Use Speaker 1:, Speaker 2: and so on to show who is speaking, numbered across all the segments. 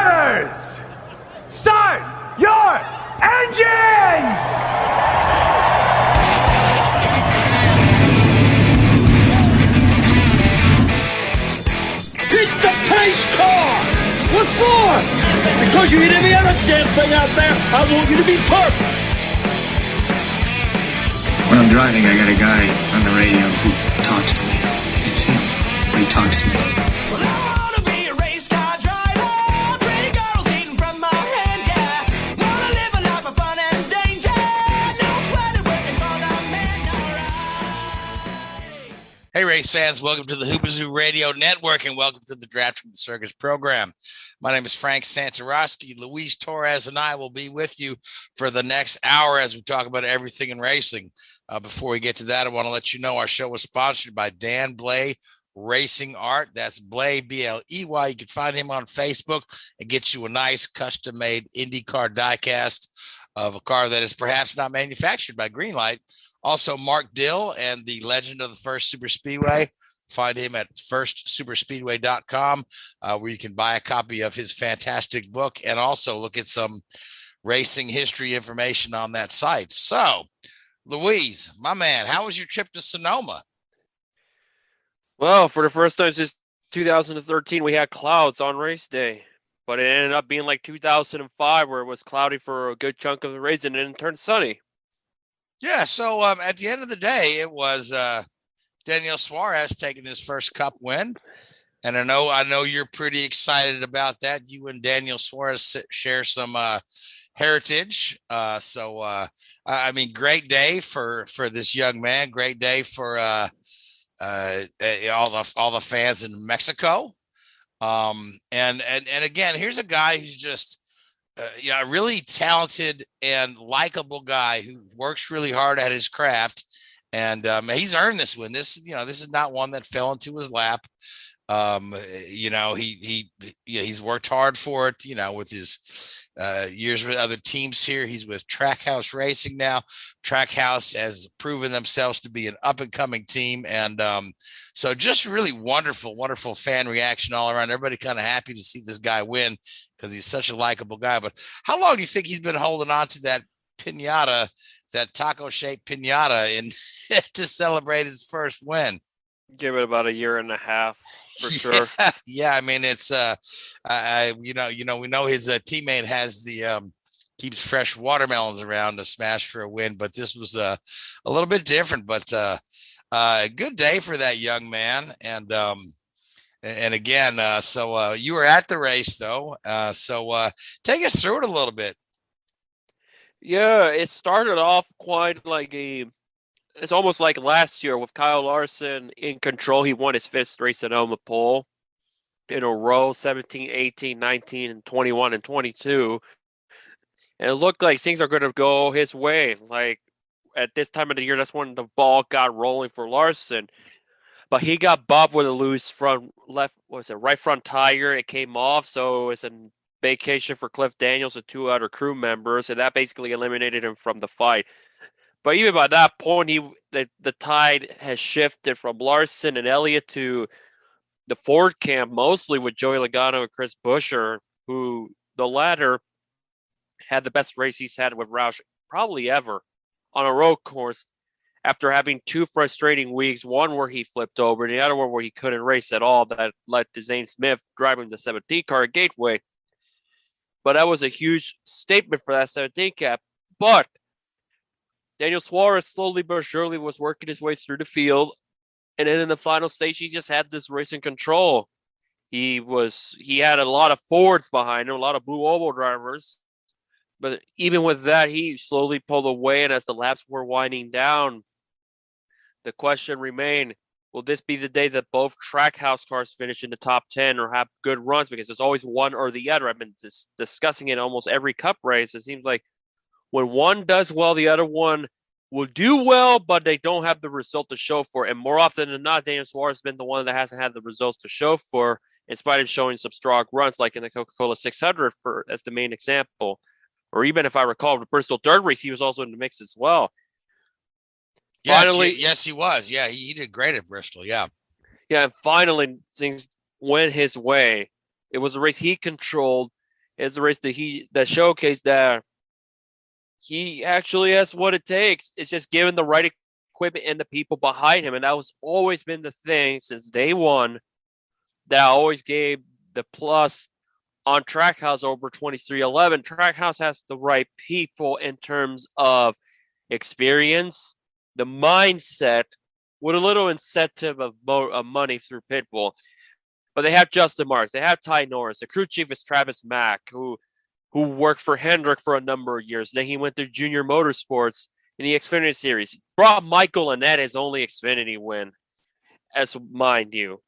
Speaker 1: Drivers, start your engines!
Speaker 2: Hit the pace car! What for? Because you hit every other damn thing out there, I want you to be perfect!
Speaker 3: When I'm driving, I got a guy on the radio who talks to me. It's him, but he talks to me.
Speaker 4: Well, I wanna be a race car driver, pretty girls eating from my hand, yeah. Wanna live a life of fun and danger, no sweating working for the man, alright.
Speaker 5: Hey, race fans, welcome to the Hoopazoo Radio Network and welcome to the Draft from the Circus program. My name is Frank Santoroski. Luis Torres and I will be with you for the next hour as we talk about everything in racing. Before we get to that, I want to let you know our show is sponsored by Dan Blay Racing Art. That's Blay, B-L-E-Y. You can find him on Facebook and get you a nice custom-made IndyCar diecast of a car that is perhaps not manufactured by Greenlight. Also, Mark Dill and the legend of the First Super Speedway. Find him at firstsuperspeedway.com, where you can buy a copy of his fantastic book and also look at some racing history information on that site. So, Louise, my man, how was your trip to Sonoma?
Speaker 6: Well, for the first time since 2013, we had clouds on race day, but it ended up being like 2005 where it was cloudy for a good chunk of the race and then it turned sunny.
Speaker 5: Yeah, so at the end of the day, it was Daniel Suarez taking his first Cup win, and I know you're pretty excited about that. You and Daniel Suarez share some heritage. I mean, great day for this young man. Great day for all the fans in Mexico. And again, here's a guy who's just a really talented and likable guy who works really hard at his craft. And he's earned this win. This is not one that fell into his lap. He's worked hard for it, with his years with other teams here. He's with Trackhouse Racing now. Trackhouse has proven themselves to be an up-and-coming team. And so just really wonderful, wonderful fan reaction all around. Everybody kind of happy to see this guy win because he's such a likable guy. But how long do you think he's been holding on to that piñata, that taco-shaped piñata to celebrate his first win?
Speaker 6: Give it about a year and a half for sure.
Speaker 5: Yeah. I mean, it's we know his teammate has the keeps fresh watermelons around to smash for a win, but this was a little bit different. But a good day for that young man. And again, so you were at the race though. So take us through it a little bit.
Speaker 6: Yeah, it started off quite like it's almost like last year with Kyle Larson in control. He won his fifth race at Sonoma pole in a row, 17, 18, 19, and 21 and 22. And it looked like things are going to go his way. Like at this time of the year, that's when the ball got rolling for Larson. But he got bopped with a loose right front tire. It came off, so it's a vacation for Cliff Daniels and two other crew members, and that basically eliminated him from the fight. But even by that point, the tide has shifted from Larson and Elliott to the Ford camp, mostly with Joey Logano and Chris Buescher, who the latter had the best race he's had with Roush probably ever on a road course after having two frustrating weeks, one where he flipped over and the other one where he couldn't race at all. That led to Zane Smith driving the 17 car at Gateway. But that was a huge statement for that 17 cap. But Daniel Suarez slowly but surely was working his way through the field. And then in the final stage, he just had this race in control. He had a lot of Fords behind him, a lot of Blue Oval drivers. But even with that, he slowly pulled away. And as the laps were winding down, the question remained, will this be the day that both Trackhouse cars finish in the top 10 or have good runs? Because there's always one or the other. I've been discussing it in almost every Cup race. It seems like when one does well, the other one will do well, but they don't have the result to show for it. And more often than not, Daniel Suarez has been the one that hasn't had the results to show for, in spite of showing some strong runs, like in the Coca-Cola 600 as the main example. Or even if I recall, the Bristol Dirt Race, he was also in the mix as well.
Speaker 5: Yes, he was. Yeah, he did great at Bristol. Yeah.
Speaker 6: Yeah, and finally things went his way. It was a race he controlled, is the race that showcased that he actually has what it takes. It's just given the right equipment and the people behind him, and that was always been the thing since day one. That always gave the plus on Trackhouse over 2311. Trackhouse has the right people in terms of experience, the mindset, with a little incentive of money through Pitbull. But they have Justin Marks, they have Ty Norris. The crew chief is Travis Mack, who worked for Hendrick for a number of years. Then he went to Junior Motorsports in the Xfinity Series. Brought Michael Annett his only Xfinity win, as mind you.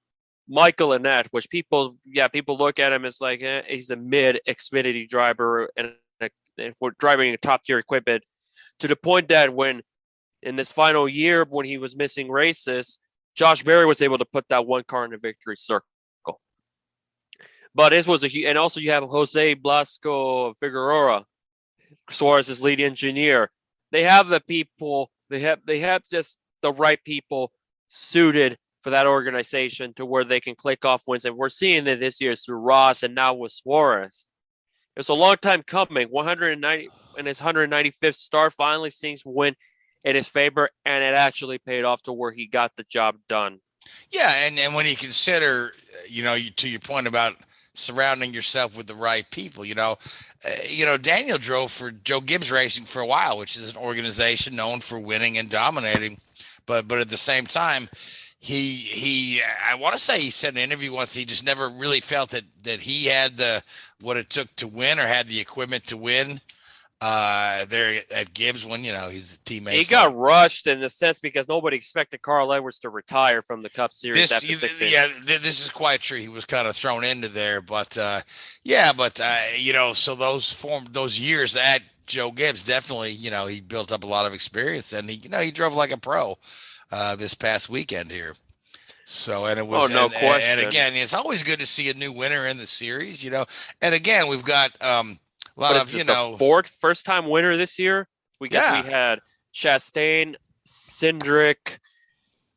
Speaker 6: Michael Annett, which people look at him as like he's a mid Xfinity driver and we're driving a top tier equipment, to the point that when in this final year when he was missing races, Josh Berry was able to put that one car in the victory circle. But this was and also you have Jose Blasco Figueroa, Suarez's lead engineer. They have the people. They have just the right people suited for that organization to where they can click off wins. And we're seeing it this year through Ross and now with Suarez. It's a long time coming. 190 and his 195th start finally seems to win in his favor, and it actually paid off to where he got the job done.
Speaker 5: Yeah, and when you consider, to your point about surrounding yourself with the right people, Daniel drove for Joe Gibbs Racing for a while, which is an organization known for winning and dominating, but at the same time, I want to say he said in an interview once he just never really felt that he had what it took to win or had the equipment to win there at Gibbs when he's a teammate.
Speaker 6: He got rushed in the sense because nobody expected Carl Edwards to retire from the Cup Series.
Speaker 5: This is quite true. He was kind of thrown into there, but so those years at Joe Gibbs definitely he built up a lot of experience, and he drove like a pro this past weekend here. So, and it was,
Speaker 6: no question.
Speaker 5: And again, it's always good to see a new winner in the series, and again, we've got, a lot of,
Speaker 6: the first time winner this year. We had Chastain, Cindric.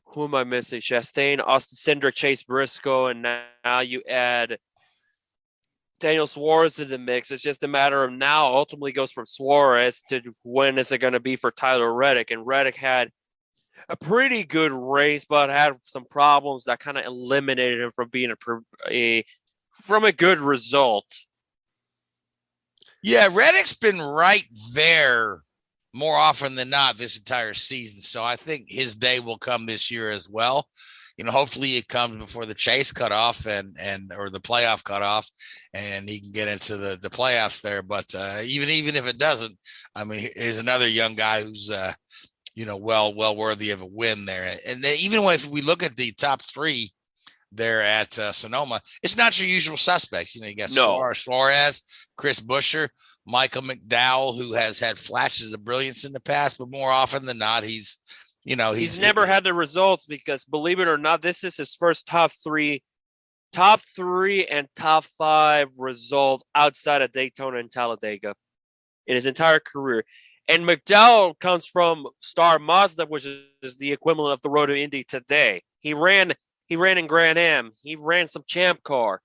Speaker 6: Who am I missing? Chastain, Austin Cindric, Chase Briscoe, and now you add Daniel Suarez to the mix. It's just a matter of now ultimately goes from Suarez to when is it going to be for Tyler Reddick, and Reddick had a pretty good race, but had some problems that kind of eliminated him from being from a good result.
Speaker 5: Yeah, Reddick's been right there more often than not this entire season, so I think his day will come this year as well. Hopefully it comes before the chase cutoff or the playoff cutoff, and he can get into the playoffs there. But even if it doesn't, I mean, here's another young guy who's well worthy of a win there. And then even if we look at the top three there at Sonoma, it's not your usual suspects. You got Suarez, Chris Buescher, Michael McDowell, who has had flashes of brilliance in the past, but more often than not, he's
Speaker 6: never had the results because, believe it or not, this is his first top three and top five result outside of Daytona and Talladega in his entire career. And McDowell comes from Star Mazda, which is the equivalent of the Road to Indy today. He ran in Grand Am. He ran some Champ Car.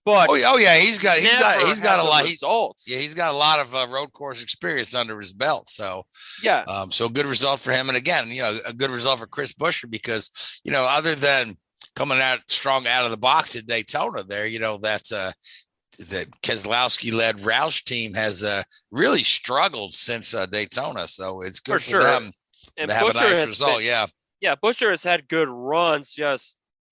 Speaker 6: But
Speaker 5: he's got a lot.
Speaker 6: Results.
Speaker 5: He's got a lot of road course experience under his belt. So so good result for him. And again, a good result for Chris Buescher because other than coming out strong out of the box at Daytona, there that's the Keselowski-led Roush team has really struggled since Daytona. So it's good for them to have a nice result.
Speaker 6: Buescher has had good runs.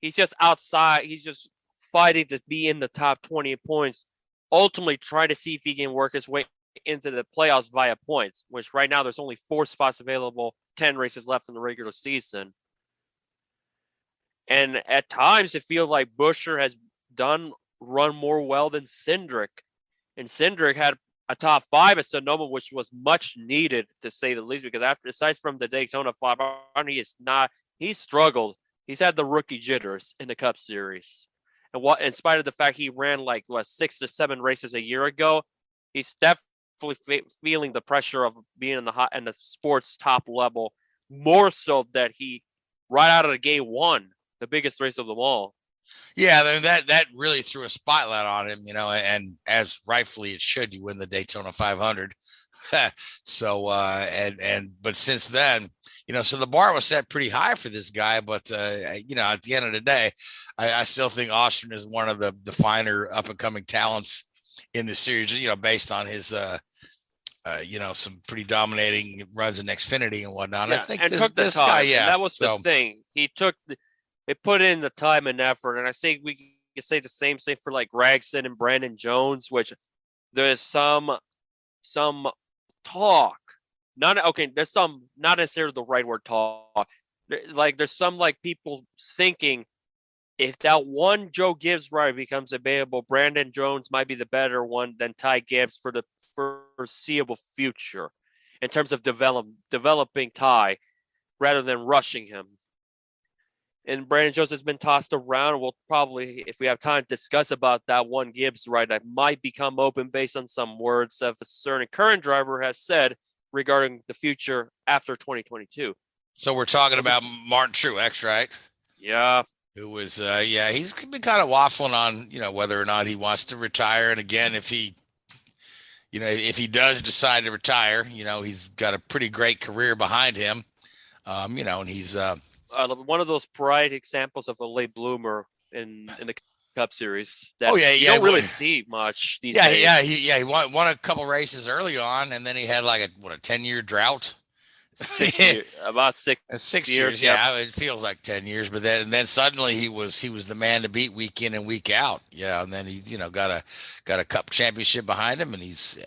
Speaker 6: He's just outside. He's just fighting to be in the top 20 points, ultimately trying to see if he can work his way into the playoffs via points, which right now there's only 4 spots available, 10 races left in the regular season. And at times it feels like Buescher has run more well than Cindric. And Cindric had a top 5 at Sonoma, which was much needed to say the least, because aside from the Daytona 500, he struggled. He's had the rookie jitters in the Cup Series. And in spite of the fact he ran 6 to 7 races a year ago, he's definitely feeling the pressure of being in the sports top level, more so that he right out of the gate won the biggest race of them all.
Speaker 5: Yeah, that really threw a spotlight on him, and as rightfully it should, you win the Daytona 500. So but since then, so the bar was set pretty high for this guy. But at the end of the day, I still think Austin is one of the finer up and coming talents in the series. Based on his some pretty dominating runs in Xfinity and whatnot.
Speaker 6: Yeah,
Speaker 5: I think
Speaker 6: and
Speaker 5: this
Speaker 6: took the time,
Speaker 5: guy,
Speaker 6: and that was the thing. It put in the time and effort, and I think we can say the same thing for like Gregson and Brandon Jones, which there's some talk. There's some, not necessarily the right word, talk. There's some like people thinking if that one Joe Gibbs rider becomes available, Brandon Jones might be the better one than Ty Gibbs for the foreseeable future in terms of developing Ty rather than rushing him. And Brandon Jones has been tossed around. We'll probably, if we have time, discuss about that one Gibbs ride that might become open based on some words of a certain current driver has said regarding the future after 2022.
Speaker 5: So we're talking about Martin Truex, right?
Speaker 6: Yeah.
Speaker 5: Who was, he's been kind of waffling on, whether or not he wants to retire. And again, if he does decide to retire, he's got a pretty great career behind him, and he's
Speaker 6: one of those bright examples of a late bloomer in the Cup Series. That
Speaker 5: you
Speaker 6: don't really see much these days.
Speaker 5: He won a couple races early on, and then he had like a 10-year drought.
Speaker 6: About 6
Speaker 5: years. Yeah, it feels like 10 years, but then suddenly he was the man to beat week in and week out. Yeah, and then he got a Cup championship behind him, and he's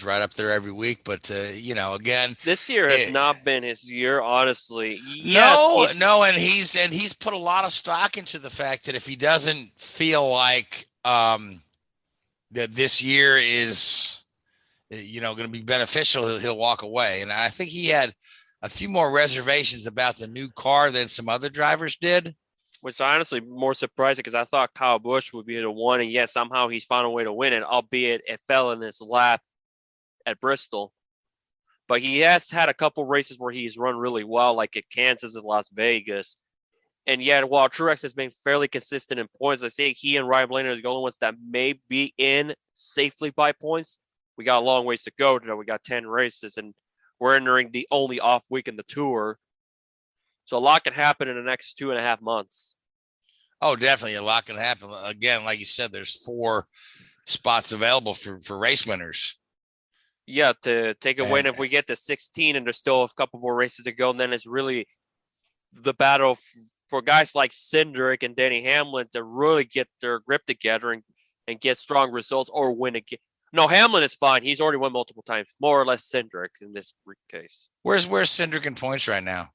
Speaker 5: right up there every week. But again,
Speaker 6: this year has not been his year, honestly.
Speaker 5: No, and he's put a lot of stock into the fact that if he doesn't feel like that this year is going to be beneficial, he'll walk away. And I think he had a few more reservations about the new car than some other drivers did.
Speaker 6: Which honestly more surprising because I thought Kyle Busch would be the one, and yet somehow he's found a way to win it, albeit it fell in his lap at Bristol. But he has had a couple races where he's run really well, like at Kansas and Las Vegas. And yet, while Truex has been fairly consistent in points, I think he and Ryan Blaney are the only ones that may be in safely by points. We got a long ways to go. We got 10 races, and we're entering the only off week in the tour. So a lot can happen in the next 2.5 months.
Speaker 5: Oh, definitely. A lot can happen. Again, like you said, there's 4 spots available for race winners.
Speaker 6: Yeah, to take a win if we get to 16 and there's still a couple more races to go, and then it's really the battle for guys like Cindric and Denny Hamlin to really get their grip together and get strong results or win again. No, Hamlin is fine. He's already won multiple times, more or less Cindric in this case.
Speaker 5: Where's Cindric in points right now?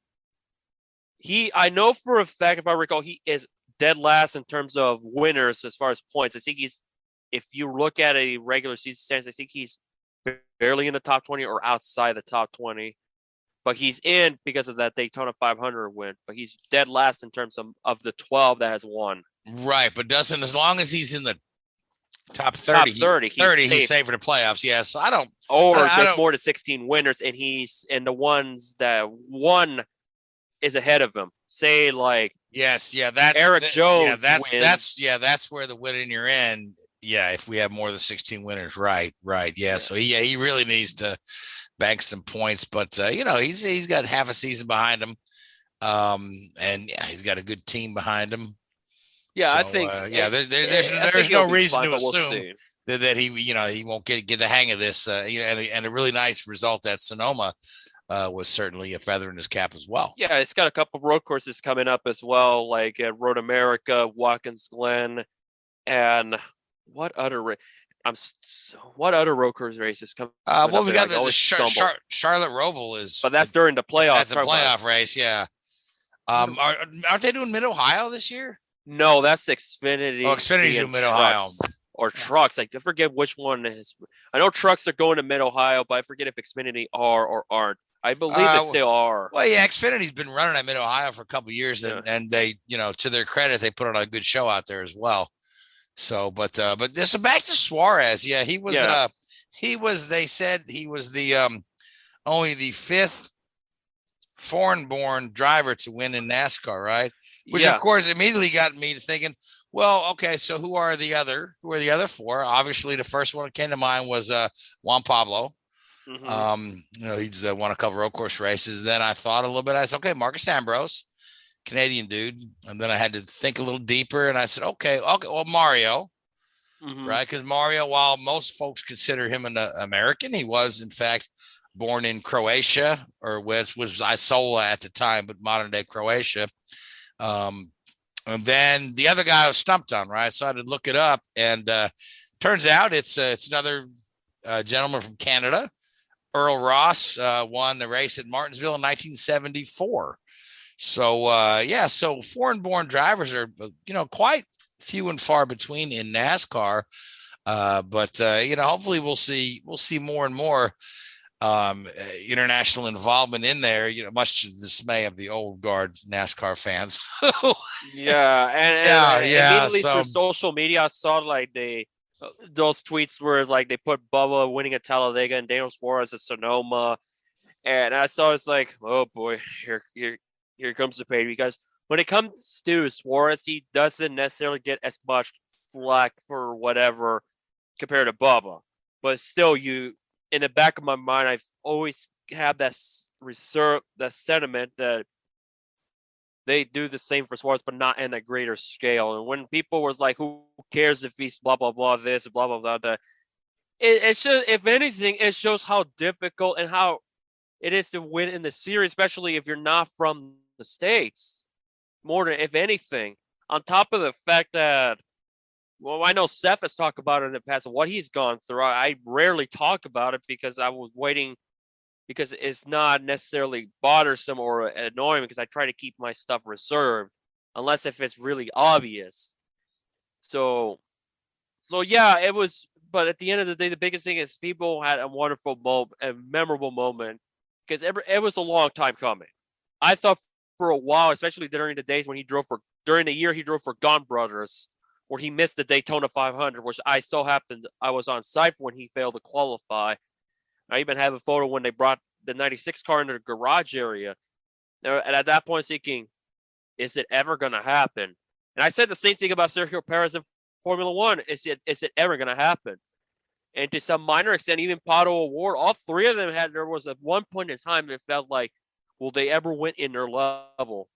Speaker 6: I know for a fact, if I recall, he is dead last in terms of winners as far as points. I think if you look at a regular season standings, I think he's barely in the top 20 or outside the top 20. But he's in because of that Daytona 500 win. But he's dead last in terms of the 12 that has won.
Speaker 5: Right, but as long as he's in the top 30, he's safe for the playoffs. Yeah, so I don't.
Speaker 6: Or there's more than 16 winners, and he's in the ones that one is ahead of him. Say like
Speaker 5: that's
Speaker 6: Eric Jones.
Speaker 5: That's where the winning you're in. Yeah, if we have more than 16 winners, right. Yeah, so he really needs to bank some points, but he's got half a season behind him, and he's got a good team behind him.
Speaker 6: Yeah,
Speaker 5: so,
Speaker 6: I think.
Speaker 5: There's no reason to assume that he won't get the hang of this. And a really nice result at Sonoma was certainly a feather in his cap as well.
Speaker 6: Yeah, it's got a couple of road courses coming up as well, like at Road America, Watkins Glen, and what other road course races come?
Speaker 5: Well, we got the Charlotte Roval is,
Speaker 6: but that's during the playoffs.
Speaker 5: That's a playoff race, yeah. Aren't they doing Mid Ohio this year?
Speaker 6: No, that's Xfinity.
Speaker 5: Oh, Xfinity's doing Mid Ohio
Speaker 6: or Trucks. I forget which one is. I know Trucks are going to Mid Ohio, but I forget if Xfinity are or aren't. I believe they still are.
Speaker 5: Well, yeah, Xfinity's been running at Mid Ohio for a couple of years, and they, to their credit, they put on a good show out there as well. So, but this back to Suarez. Yeah, he was. They said he was the only the 5th foreign-born driver to win in NASCAR, right? Which
Speaker 6: Yeah.
Speaker 5: of course immediately got me to thinking, well, okay, so who are the other four? Obviously, the first one that came to mind was Juan Pablo.
Speaker 6: Mhm.
Speaker 5: He's won a couple road course races. Then I thought a little bit. I said, okay, Marcus Ambrose, Canadian dude. And then I had to think a little deeper, and I said, okay, well, Mario,
Speaker 6: Mhm.
Speaker 5: right? Because Mario, while most folks consider him an American, he was in fact born in Croatia, or which was Isola at the time, but modern day Croatia. And then the other guy I was stumped on, right? So I had to look it up, and turns out it's another gentleman from Canada. Earl Ross won the race at Martinsville in 1974. So so foreign-born drivers are quite few and far between in NASCAR. But hopefully we'll see more and more international involvement in there, much to the dismay of the old guard NASCAR fans.
Speaker 6: Yeah, and immediately
Speaker 5: So
Speaker 6: through social media, I saw like those tweets where like they put Bubba winning at Talladega and Daniel Suarez at Sonoma, and I saw it's like, oh boy, here comes the pain, because when it comes to Suarez, he doesn't necessarily get as much flack for whatever compared to Bubba, but still, in the back of my mind, I've always had that sentiment that they do the same for Suarez, but not in a greater scale. And when people was like, who cares if he's blah, blah, blah, this, blah, blah, blah, that, it should, if anything, it shows how difficult and how it is to win in the series, especially if you're not from the States, more than if anything. On top of the fact that, well, I know Seth has talked about it in the past, what he's gone through. I rarely talk about it because I was waiting, because it's not necessarily bothersome or annoying, because I try to keep my stuff reserved, unless if it's really obvious. So yeah, it was, but at the end of the day, the biggest thing is people had a wonderful moment, a memorable moment, because it was a long time coming. I thought for a while, especially during the days when during the year he drove for Gone Brothers, where he missed the Daytona 500, which I was on site for when he failed to qualify. I even have a photo when they brought the 96 car into the garage area. And at that point, thinking, is it ever going to happen? And I said the same thing about Sergio Perez in Formula One. Is it ever going to happen? And to some minor extent, even Pato O'Ward, all three of them there was at one point in time, it felt like, will they ever win in their level?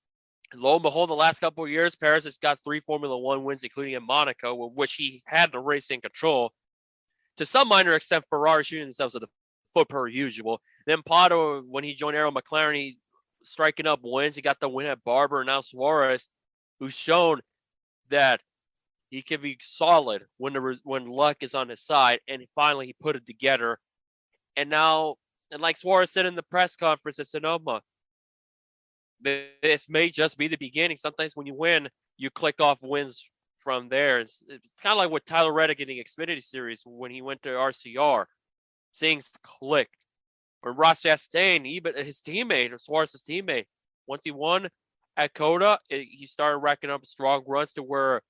Speaker 6: And lo and behold, the last couple of years, Perez has got 3 Formula One wins, including in Monaco, which he had the race in control. To some minor extent, Ferrari shooting themselves at the foot per usual. Then Pato, when he joined Arrow McLaren, he striking up wins. He got the win at Barber, and now Suarez, who's shown that he can be solid when luck is on his side, and finally he put it together. And now, and like Suarez said in the press conference at Sonoma, this may just be the beginning. Sometimes when you win, you click off wins from there. It's kind of like with Tyler Reddick in the Xfinity Series when he went to RCR. Things clicked. Or Ross Chastain, even his teammate, or Suarez's teammate, once he won at Coda, he started racking up strong runs to where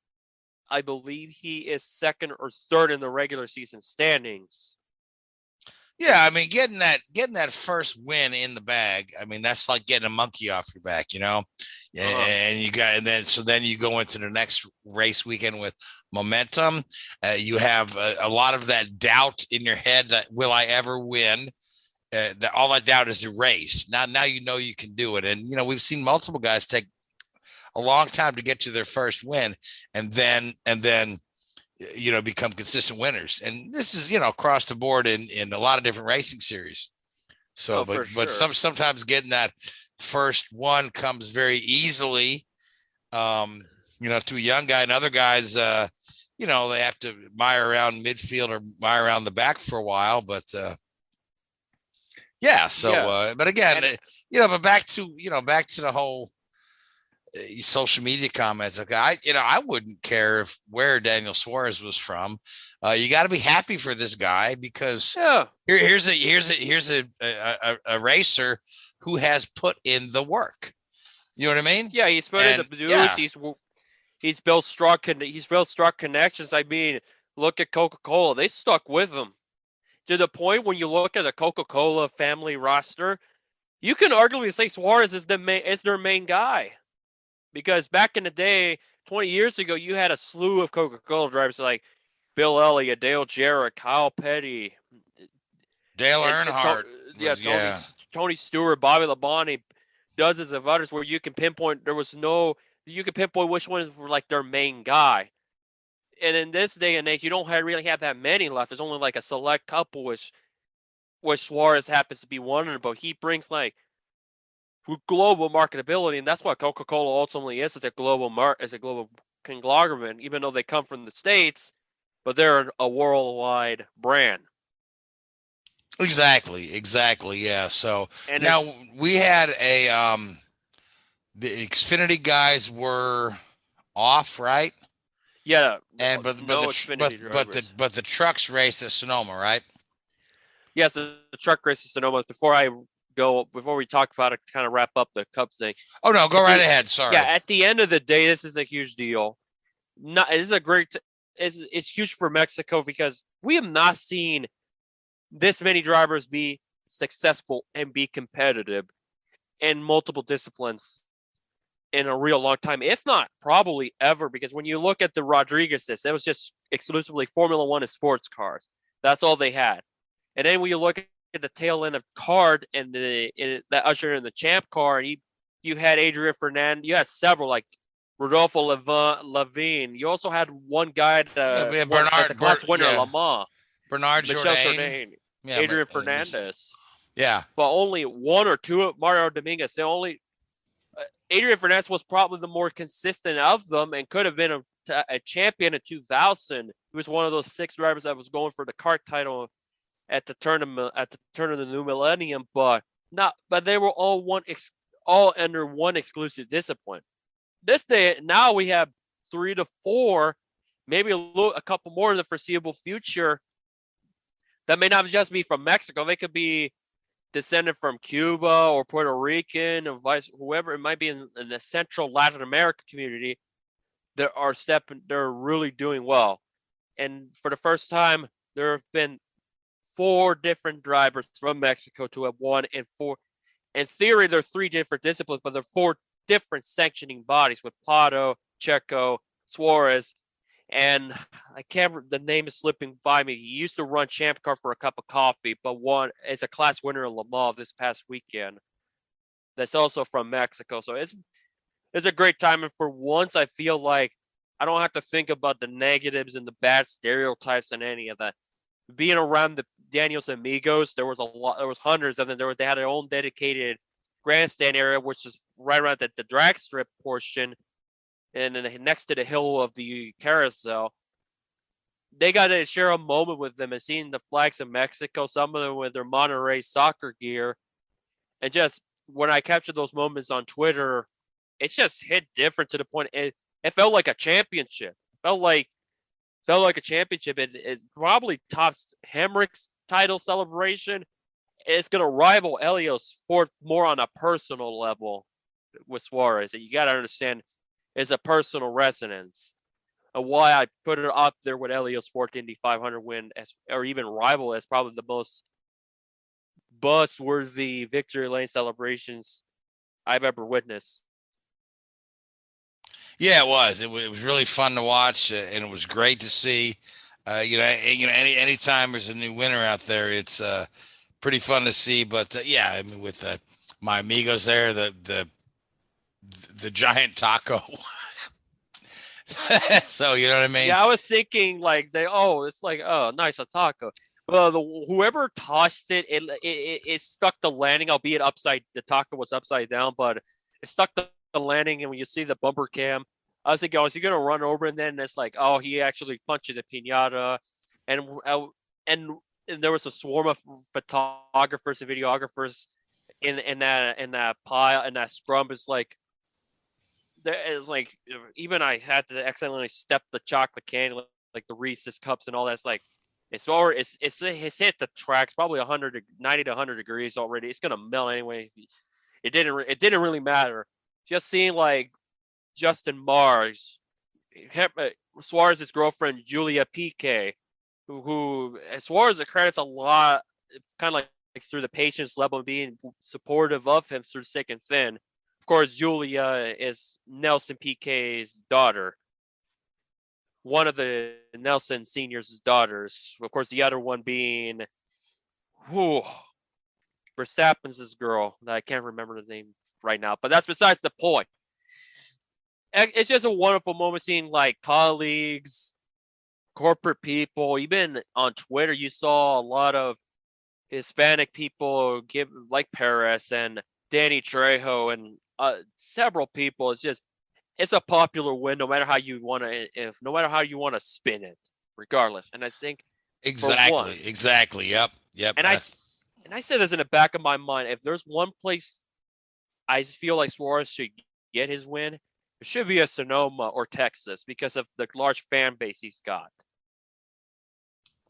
Speaker 6: I believe he is second or third in the regular season standings.
Speaker 5: Yeah, I mean, getting that first win in the bag, I mean, that's like getting a monkey off your back, And then you go into the next race weekend with momentum. You have a lot of that doubt in your head that will I ever win? All that doubt is erased. Now you can do it, and we've seen multiple guys take a long time to get to their first win, and then become consistent winners. And this is, across the board in a lot of different racing series. So, but sometimes getting that first one comes very easily, to a young guy, and other guys, they have to mire around midfield or mire around the back for a while, but, but again, but back to the whole, social media comments. Okay, I wouldn't care where Daniel Suarez was from. You got to be happy for this guy, because here's a racer who has put in the work. You know what I mean?
Speaker 6: Yeah, he's put in the dudes. Yeah. He's built strong connections. I mean, look at Coca-Cola; they stuck with him to the point when you look at the Coca-Cola family roster. You can arguably say Suarez is their main guy, because back in the day, 20 years ago, you had a slew of Coca-Cola drivers like Bill Elliott, Dale Jarrett, Kyle Petty,
Speaker 5: Dale
Speaker 6: and
Speaker 5: Earnhardt
Speaker 6: yeah,
Speaker 5: was, yeah.
Speaker 6: Tony Stewart, Bobby Labonte, dozens of others where you can pinpoint. You can pinpoint which ones were like their main guy. And in this day and age, you don't really have that many left. There's only like a select couple, which Suarez happens to be one of them. But he brings like global marketability, and that's what Coca-Cola ultimately is. It's a global conglomerate, even though they come from the States, but they're a worldwide brand.
Speaker 5: Exactly. Yeah. So
Speaker 6: And
Speaker 5: now we had the Xfinity guys were off, right?
Speaker 6: yeah,
Speaker 5: And but the trucks raced at Sonoma, right?
Speaker 6: Yes, the truck race at Sonoma. Before we talk about it, to kind of wrap up the Cup thing.
Speaker 5: Oh no, go right ahead. Sorry.
Speaker 6: Yeah, at the end of the day, this is a huge deal. It's huge for Mexico because we have not seen this many drivers be successful and be competitive in multiple disciplines in a real long time, if not probably ever. Because when you look at the Rodriguez's, it was just exclusively Formula One and sports cars. That's all they had. And then when you look at the tail end of Card and that ushered in the Champ car, and you had Adrian Fernandez, you had several like Rodolfo Levine. You also had one guy as a class winner at Le Mans,
Speaker 5: Bernard
Speaker 6: Jourdain, Adrian Fernandez.
Speaker 5: Yeah,
Speaker 6: but only one or two of Mario Dominguez. Adrian Fernandez was probably the more consistent of them and could have been a champion in 2000. He was one of those 6 drivers that was going for the kart title at the turn of the new millennium, but they were all under one exclusive discipline. This day now we have 3 to 4, maybe a couple more in the foreseeable future that may not just be from Mexico. They could be descended from Cuba or Puerto Rican or whoever it might be in the central Latin America community. They're really doing well. And for the first time, there have been 4 different drivers from Mexico to have won in 4. In theory, they're 3 different disciplines, but they're 4 different sanctioning bodies with Pato, Checo, Suarez, and the name is slipping by me. He used to run Champ Car for a cup of coffee, but won as a class winner in Le Mans this past weekend. That's also from Mexico. So it's a great time. And for once, I feel like I don't have to think about the negatives and the bad stereotypes and any of that. Being around the Daniel's Amigos, there was hundreds of them. They had their own dedicated grandstand area, which is right around the drag strip portion, and then next to the hill of the carousel. They got to share a moment with them and seeing the flags of Mexico, some of them with their Monterrey soccer gear. And just when I captured those moments on Twitter, it just hit different to the point. It felt like a championship. It felt like a championship. It probably tops Hemrick's title celebration. It's going to rival Elio's 4th more on a personal level with Suarez. You got to understand is a personal resonance. And why I put it up there with Elio's 4th Indy 500 win, or even rival, as probably the most buzz-worthy victory lane celebrations I've ever witnessed.
Speaker 5: Yeah, it was. It was really fun to watch, and it was great to see. Anytime there's a new winner out there, it's pretty fun to see. But yeah, I mean, with my amigos there, the giant taco. So you know what I mean?
Speaker 6: Yeah, I was thinking like it's like nice, a taco. Well, whoever tossed it stuck the landing, albeit the taco was upside down, but it stuck the landing. And when you see the bumper cam, I was thinking, is he going to run over? And then it's like, he actually punched the piñata. And there was a swarm of photographers and videographers in that pile, and that scrum is like, even I had to accidentally step the chocolate candy, like the Reese's cups and all that. It's like, it's hit the tracks probably 90 to 100 degrees already. It's gonna melt anyway. It didn't really matter. Just seeing like Justin Mars, Suarez's girlfriend Julia Piquet, who Suarez credits a lot, kind of like through the patience level and being supportive of him through thick and thin. Of course, Julia is Nelson Piquet's daughter. One of the Nelson Senior's daughters. Of course, the other one being Verstappen's girl. I can't remember the name right now, but that's besides the point. It's just a wonderful moment seeing like colleagues, corporate people, even on Twitter, you saw a lot of Hispanic people give like Perez and Danny Trejo and several people. It's a popular win, no matter how you want to spin it, regardless. And I think
Speaker 5: exactly. Yep.
Speaker 6: And I said this in the back of my mind: if there's one place I feel like Suarez should get his win, it should be a Sonoma or Texas because of the large fan base he's got.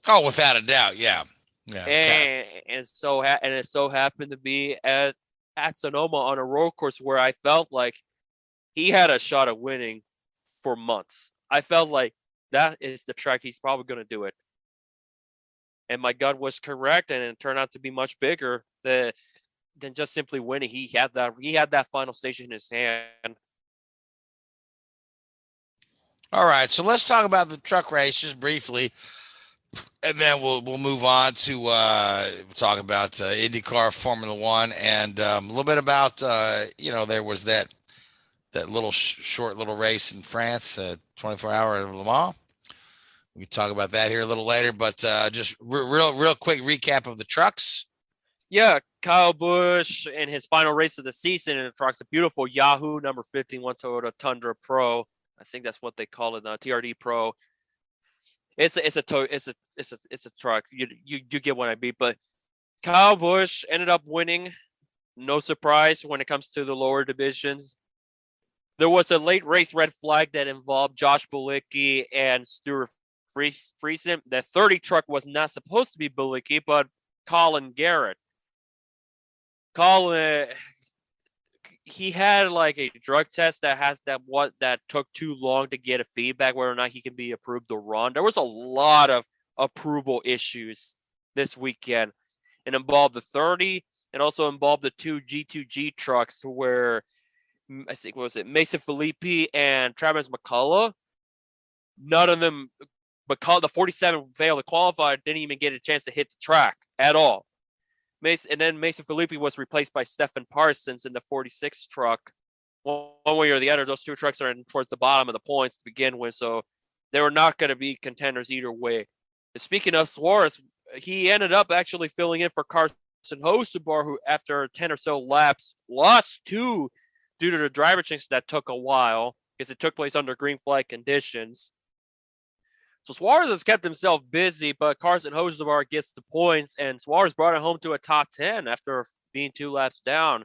Speaker 5: Oh, without a doubt, yeah.
Speaker 6: And it so happened to be at Sonoma on a road course where I felt like he had a shot at winning for months. I felt like that is the track he's probably going to do it. And my gut was correct, and it turned out to be much bigger than just simply winning. He had that final stage in his hand.
Speaker 5: All right, so let's talk about the truck race just briefly, and then we'll move on to talk about IndyCar Formula One and a little bit about there was that little short little race in France, 24 Hours of Le Mans. We can talk about that here a little later, but just real quick recap of the trucks.
Speaker 6: Yeah, Kyle Busch in his final race of the season in the trucks, a beautiful Yahoo number 51 Toyota Tundra Pro. I think that's what they call it now, TRD Pro. It's a truck. You get what I mean. But Kyle Busch ended up winning. No surprise when it comes to the lower divisions. There was a late race red flag that involved Josh Bilicki and Stuart Friesen. The 30 truck was not supposed to be Bilicki, but Colin Garrett. Colin, he had like a drug test that took too long to get a feedback whether or not he can be approved to run. There was a lot of approval issues this weekend. It involved the 30 and also involved the two G2G trucks where I think Mason Filippi and Travis McCullough. None of them, the 47 failed to qualify, didn't even get a chance to hit the track at all. And then Mason Filippi was replaced by Stephen Parsons in the 46 truck. One way or the other, those two trucks are towards the bottom of the points to begin with, so they were not going to be contenders either way. But speaking of Suarez, he ended up actually filling in for Carson Hocevar, who after 10 or so laps lost two due to the driver change that took a while because it took place under green flag conditions. So Suarez has kept himself busy, but Carson Hocevar gets the points, and Suarez brought it home to a top 10 after being 2 laps down.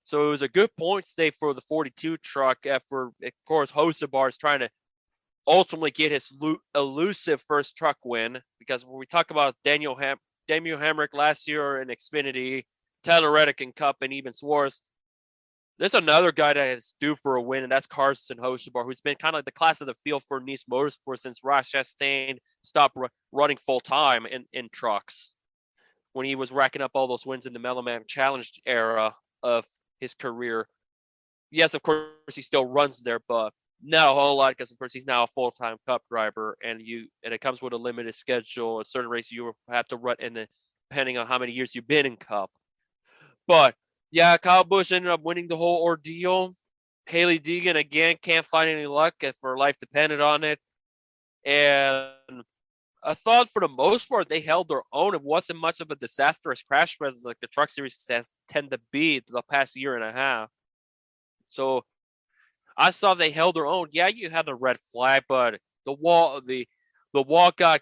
Speaker 6: So it was a good point stay for the 42 truck after, of course, Hocevar is trying to ultimately get his elusive first truck win, because when we talk about Daniel Hemrick last year in Xfinity, Tyler Reddick in Cup, and even Suarez, there's another guy that is due for a win, and that's Carson Hocevar, who's been kind of like the class of the field for Nice Motorsport since Ross Chastain stopped running full-time in trucks when he was racking up all those wins in the Mellowman Challenge era of his career. Yes, of course, he still runs there, but not a whole lot because, of course, he's now a full-time Cup driver, and it comes with a limited schedule. A certain race you have to run in, depending on how many years you've been in Cup. But yeah, Kyle Busch ended up winning the whole ordeal. Haley Deegan, again, can't find any luck if her life depended on it. And I thought for the most part, they held their own. It wasn't much of a disastrous crash like the Truck Series tend to be the past year and a half. So I saw they held their own. Yeah, you had the red flag, but the wall got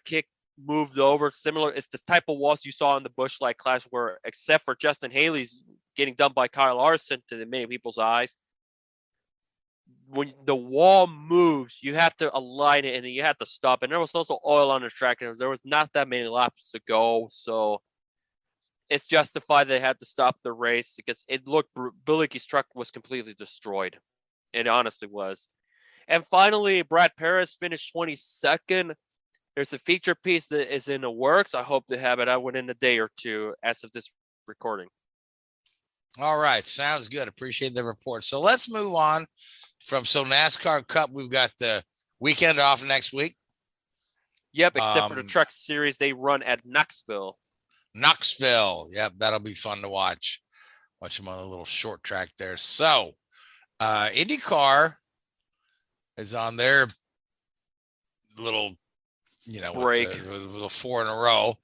Speaker 6: moved over. Similar, it's the type of walls you saw in the Busch Light class where, except for Justin Haley's getting done by Kyle Larson to the many people's eyes, when the wall moves, you have to align it and you have to stop. And there was also oil on the track, and there was not that many laps to go, so it's justified they had to stop the race because it looked Bilicki's truck was completely destroyed. It honestly was. And finally, Brad Perez finished 22nd. There's a feature piece that is in the works. I hope to have it out within a day or two as of this recording.
Speaker 5: All right. Sounds good. Appreciate the report. So let's move on from NASCAR Cup. We've got the weekend off next week.
Speaker 6: Yep, except for the Truck Series, they run at Knoxville.
Speaker 5: Yep, that'll be fun to watch. Watch them on a little short track there. So IndyCar is on their little,
Speaker 6: break.
Speaker 5: With 4 in a row.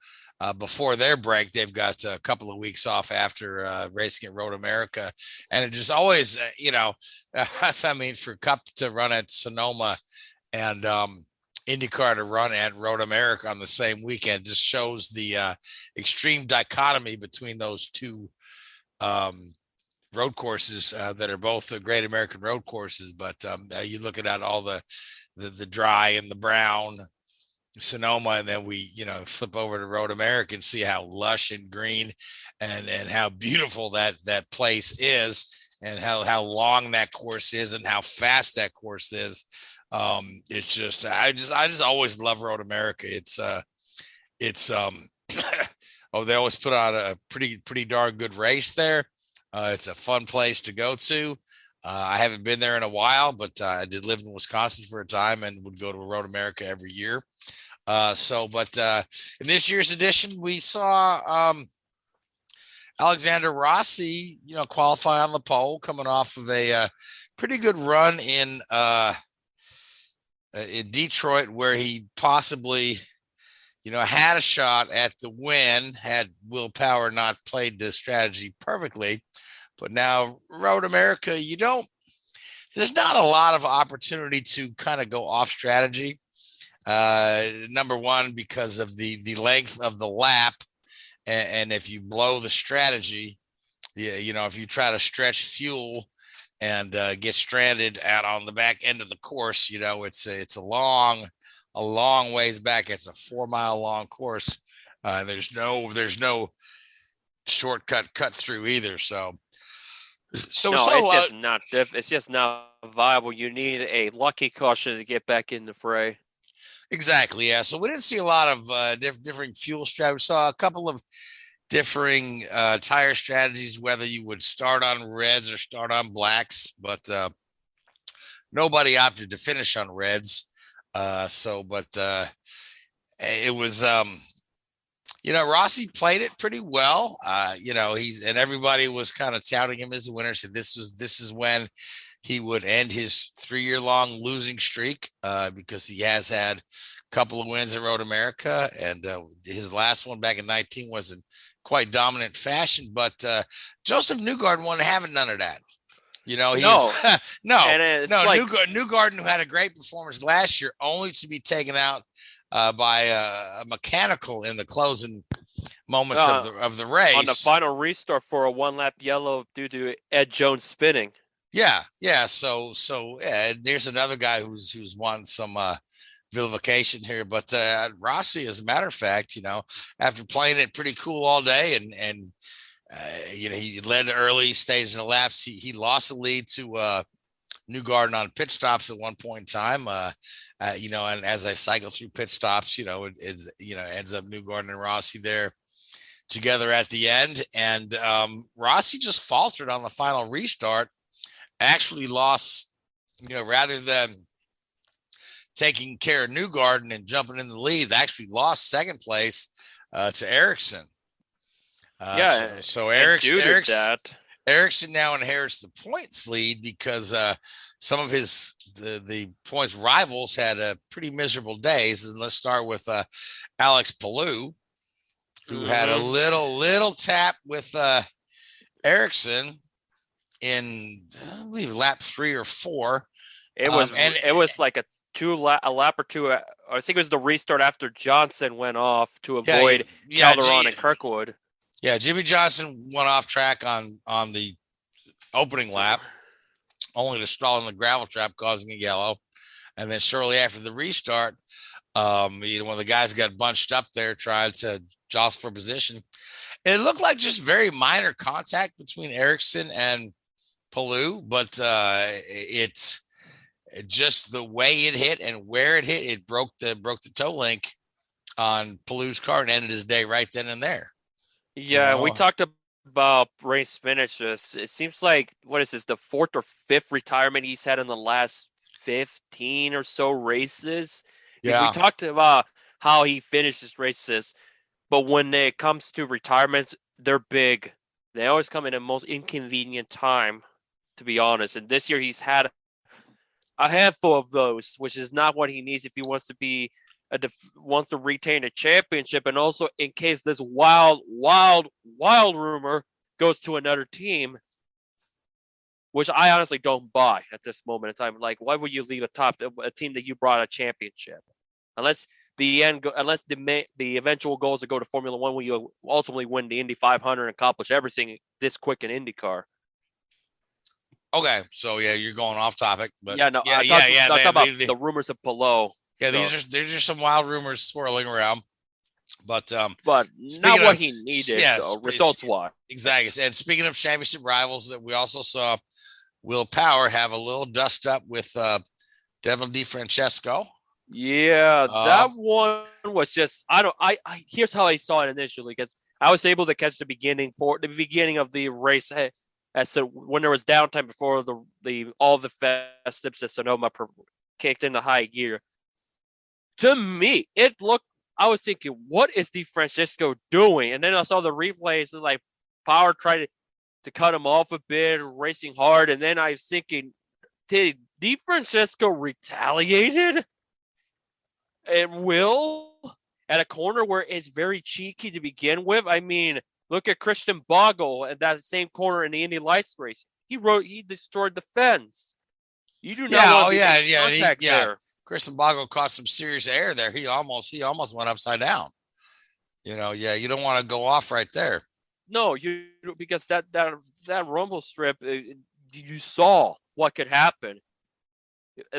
Speaker 5: Before their break, they've got a couple of weeks off after racing at Road America. And it just always, I mean, for Cup to run at Sonoma and IndyCar to run at Road America on the same weekend just shows the extreme dichotomy between those two road courses that are both the great American road courses. But you look at all the dry and the brown Sonoma, and then we flip over to Road America and see how lush and green and how beautiful that place is, and how long that course is and how fast that course is. It's just I just always love Road America. It's they always put on a pretty darn good race there. It's a fun place to go to. I haven't been there in a while, but I did live in Wisconsin for a time and would go to Road America every year. But in this year's edition, we saw Alexander Rossi, qualify on the pole, coming off of a pretty good run in Detroit, where he possibly, had a shot at the win had Will Power not played this strategy perfectly. But now Road America, there's not a lot of opportunity to kind of go off strategy. Number one, because of the length of the lap. And if you blow the strategy, if you try to stretch fuel and get stranded out on the back end of the course, it's a long ways back. It's a 4-mile long course. There's no shortcut cut through either. It's just not viable. You need a lucky caution to get back in the fray. Exactly. Yeah. So we didn't see a lot of different fuel strategies. We saw a couple of differing tire strategies, whether you would start on reds or start on blacks, but nobody opted to finish on reds. It was, Rossi played it pretty well. And everybody was kind of touting him as the winner. So this is when he would end his 3-year-long losing streak, because he has had a couple of wins at Road America, and his last one back in 19 was in quite dominant fashion. But Joseph Newgarden wasn't having none of that. Newgarden, who had a great performance last year, only to be taken out by a mechanical in the closing moments of the race
Speaker 6: on the final restart for a 1-lap yellow due to Ed Jones spinning.
Speaker 5: Yeah. So there's another guy who's won some vilification here, but Rossi, as a matter of fact, after playing it pretty cool all day and he led the early stage in the laps. He lost the lead to Newgarden on pit stops at one point in time. And as I cycle through pit stops, it ends up Newgarden and Rossi there together at the end. And Rossi just faltered on the final restart. Actually lost, rather than taking care of Newgarden and jumping in the lead, actually lost second place to Ericsson. So Ericsson now inherits the points lead because some of the points rivals had pretty miserable days. And let's start with Alex Palou, who had a little tap with Ericsson in, I believe, lap 3 or 4.
Speaker 6: It was like a lap or two. I think it was the restart after Johnson went off to avoid Calderon and Kirkwood.
Speaker 5: Yeah, Jimmy Johnson went off track on the opening lap, only to stall in the gravel trap, causing a yellow. And then shortly after the restart, one of the guys got bunched up there, tried to jostle for position. It looked like just very minor contact between Ericsson and Palou, but it's just the way it hit and where it hit. It broke the toe link on Palou's car and ended his day right then and there.
Speaker 6: Yeah, we talked about race finishes. It seems like, what is this, the fourth or fifth retirement he's had in the last 15 or so races? Because we
Speaker 5: Yeah.
Speaker 6: talked about how he finishes races, but when it comes to retirements, they're big. They always come in the most inconvenient time, to be honest. And this year he's had a handful of those, which is not what he needs if he wants to be wants to retain a championship, and also in case this wild rumor goes to another team, which I honestly don't buy at this moment in time. Like, why would you leave a team that you brought a championship, unless unless the eventual goal is to go to Formula One, where you ultimately win the Indy 500 and accomplish everything this quick in IndyCar.
Speaker 5: Okay, so yeah, you're going off topic, but
Speaker 6: I talk about the rumors of below.
Speaker 5: Yeah, there's just some wild rumors swirling around, but
Speaker 6: not what he needed, results wise.
Speaker 5: Exactly. And speaking of championship rivals, that we also saw Will Power have a little dust up with Devlin DeFrancesco.
Speaker 6: Yeah, that one was just here's how I saw it initially, because I was able to catch the beginning of the race when there was downtime before all the festives at Sonoma kicked into high gear. To me, I was thinking, what is DeFrancesco doing? And then I saw the replays, and like Power tried to cut him off a bit, racing hard. And then I was thinking, did DeFrancesco retaliated at will at a corner where it's very cheeky to begin with? I mean, look at Christian Bogle at that same corner in the Indy Lights race. He destroyed the fence. You do not want contact there.
Speaker 5: Christian Bogle caught some serious air there. He almost went upside down. You don't want to go off right there.
Speaker 6: No, because that rumble strip, you saw what could happen.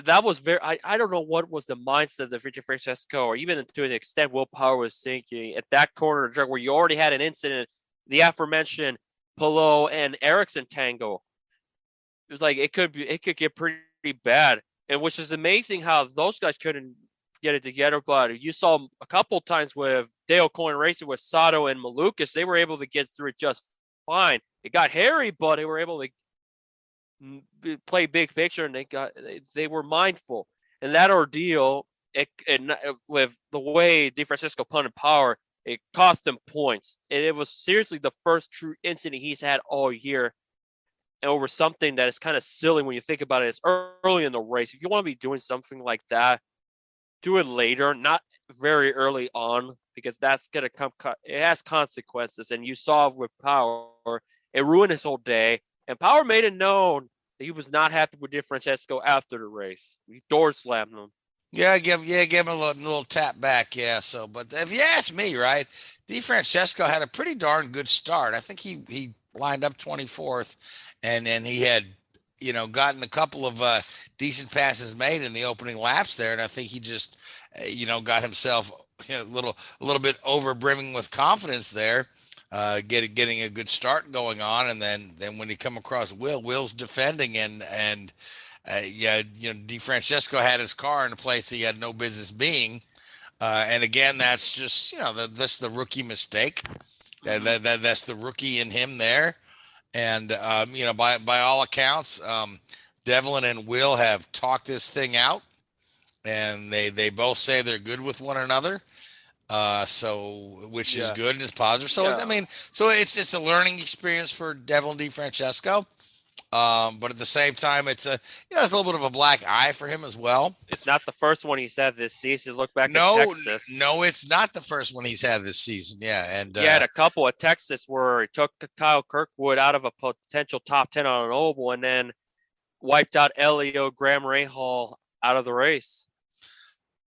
Speaker 6: That was I don't know what was the mindset of Richard Francesco, or even to an extent Will Power was thinking at that corner of the track where you already had an incident, the aforementioned Pillow and Ericsson tango. It was like it could get pretty bad. And which is amazing how those guys couldn't get it together. But you saw a couple times with Dale Coyne Racing with Sato and Malukas, they were able to get through it just fine. It got hairy, but they were able to play big picture, and they were mindful. And that ordeal, with the way DeFrancesco punted Power, it cost him points. And it was seriously the first true incident he's had all year. And over something that is kind of silly when you think about it. It's early in the race. If you want to be doing something like that, do it later, not very early on, because that's going to come. It has consequences. And you saw with Power, it ruined his whole day. And Power made it known that he was not happy with DeFrancesco after the race. He door slammed him.
Speaker 5: Yeah, give him a little tap back. Yeah. So, but if you ask me, right, DeFrancesco had a pretty darn good start. I think he lined up 24th. And then he had, gotten a couple of decent passes made in the opening laps there, and I think he just, got himself a little bit over brimming with confidence there, getting a good start going on, and then when he come across Will's defending, and DeFrancesco had his car in a place he had no business being, and again, that's just that's the rookie mistake, that's the rookie in him there. And, by all accounts, Devlin and Will have talked this thing out, and they both say they're good with one another. Which is good and is positive. So, so it's a learning experience for Devlin DeFrancesco. But at the same time, it's it's a little bit of a black eye for him as well.
Speaker 6: It's not the first one he's had this season. Look back at Texas.
Speaker 5: No, it's not the first one he's had this season. Yeah, and
Speaker 6: he had a couple at Texas where he took Kyle Kirkwood out of a potential top 10 on an oval, and then wiped out Elio Graham Rahal out of the race.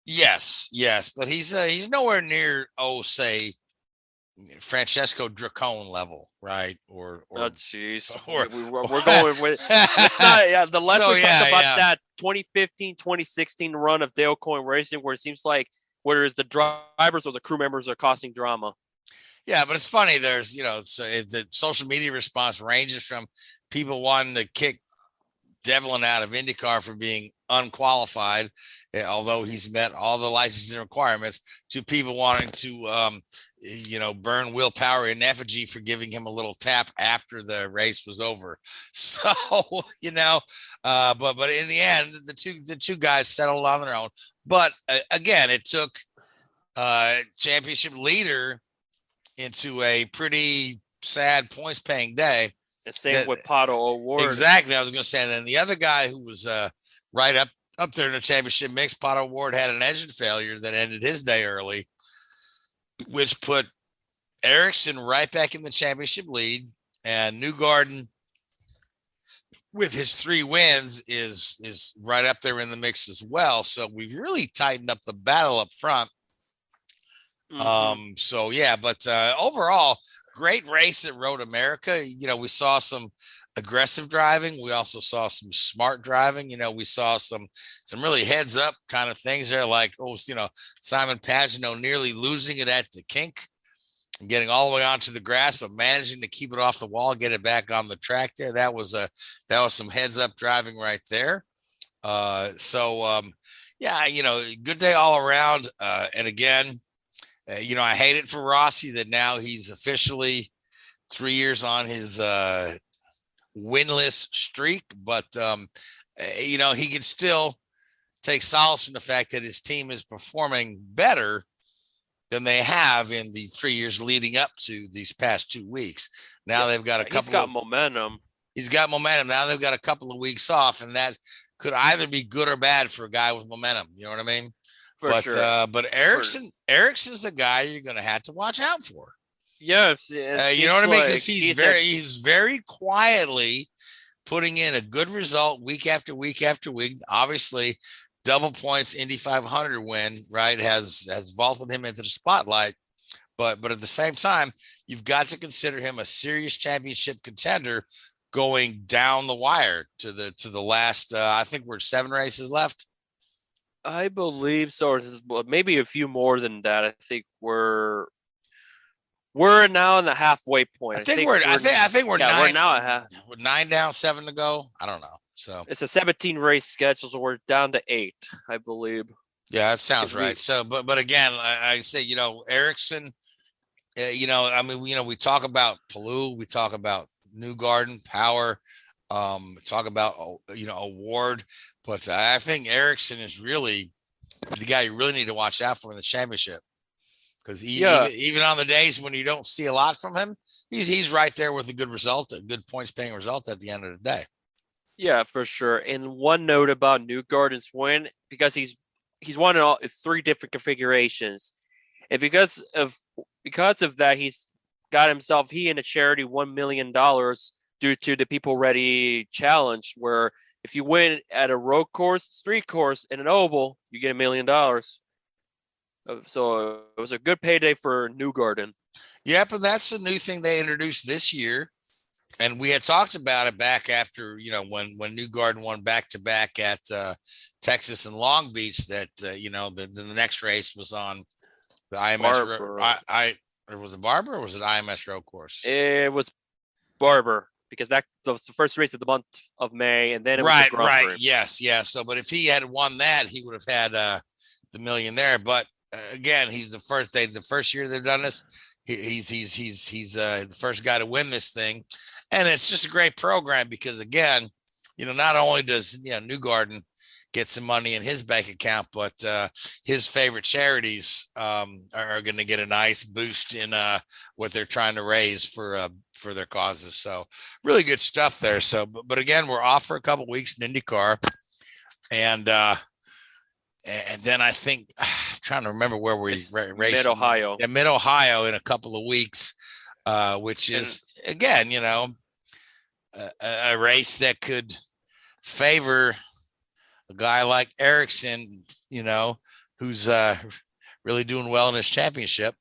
Speaker 5: Yes, but he's nowhere near say Francesco Dracone level, right? Or
Speaker 6: oh jeez, we're going with it's not, the less we talk about that 2015-2016 run of Dale Coyne Racing, where it seems like whether it's the drivers or the crew members are causing drama.
Speaker 5: Yeah, but it's funny. There's the social media response ranges from people wanting to kick Devlin out of IndyCar for being unqualified, although he's met all the licensing requirements, to people wanting to burn willpower in effigy for giving him a little tap after the race was over. So, but in the end, the two guys settled on their own. But again, it took championship leader into a pretty sad points paying day.
Speaker 6: The same with Pato O'Ward.
Speaker 5: Exactly. I was going to say, and then the other guy who was right up there in the championship mix, Pato O'Ward, had an engine failure that ended his day early, which put Ericsson right back in the championship lead, and Newgarden, with his 3 wins, is right up there in the mix as well. So we've really tightened up the battle up front.
Speaker 6: Mm-hmm.
Speaker 5: But overall, great race at Road America. We saw some aggressive driving. We also saw some smart driving. We saw some really heads up kind of things there, like Simon Pagenaud nearly losing it at the kink and getting all the way onto the grass, but managing to keep it off the wall, get it back on the track there. That was some heads up driving right there. Good day all around. And again, I hate it for Rossi that now he's officially 3 years on his winless streak, but he can still take solace in the fact that his team is performing better than they have in the 3 years leading up to these past 2 weeks. Now they've got
Speaker 6: momentum.
Speaker 5: He's got momentum. Now they've got a couple of weeks off, and that could either be good or bad for a guy with momentum. You know what I mean? But Ericsson's the guy you're going to have to watch out for.
Speaker 6: Yeah,
Speaker 5: you know what I mean? Because he's very quietly putting in a good result week after week after week. Obviously, double points Indy 500 win, right, has vaulted him into the spotlight. But at the same time, you've got to consider him a serious championship contender going down the wire to the last. I think we're 7 races left.
Speaker 6: I believe so. Maybe a few more than that. I think we're now in the halfway point.
Speaker 5: I think we're
Speaker 6: we're now at half.
Speaker 5: We're 9 down, 7 to go. I don't know. So
Speaker 6: it's a 17 race schedule, so we're down to 8, I believe.
Speaker 5: Yeah, that sounds right. So, but again, I say, Ericsson, we talk about Palou, we talk about Newgarden, Power, talk about, Award, but I think Ericsson is really the guy you really need to watch out for in the championship. Because even on the days when you don't see a lot from him, he's right there with a good result, a good points paying result at the end of the day. Yeah,
Speaker 6: for sure. And one note about Newgarden's win, because he's won in 3 different configurations, and because of that, he's got himself, he and a charity, $1 million due to the People Ready Challenge, where if you win at a road course, street course, and an oval, you get $1 million. So it was a good payday for Newgarden.
Speaker 5: Yep, and that's the new thing they introduced this year. And we had talked about it back after, when Newgarden won back-to-back at Texas and Long Beach, that, the next race was on the IMS. Was it Barber or was it IMS road course?
Speaker 6: It was Barber, because that was the first race of the month of May, and then it was the Grand Prix.
Speaker 5: Yes. So, but if he had won that, he would have had the million there. But again, he's the first year they've done this. He's the first guy to win this thing, and it's just a great program because again, not only does Newgarden get some money in his bank account, but his favorite charities are going to get a nice boost in what they're trying to raise for their causes. So really good stuff there. So, but again, we're off for a couple of weeks in IndyCar, and then I think I'm trying to remember where we're racing.
Speaker 6: Mid-Ohio.
Speaker 5: Yeah, Mid-Ohio in a couple of weeks, which is again, a race that could favor a guy like Ericsson, who's really doing well in his championship,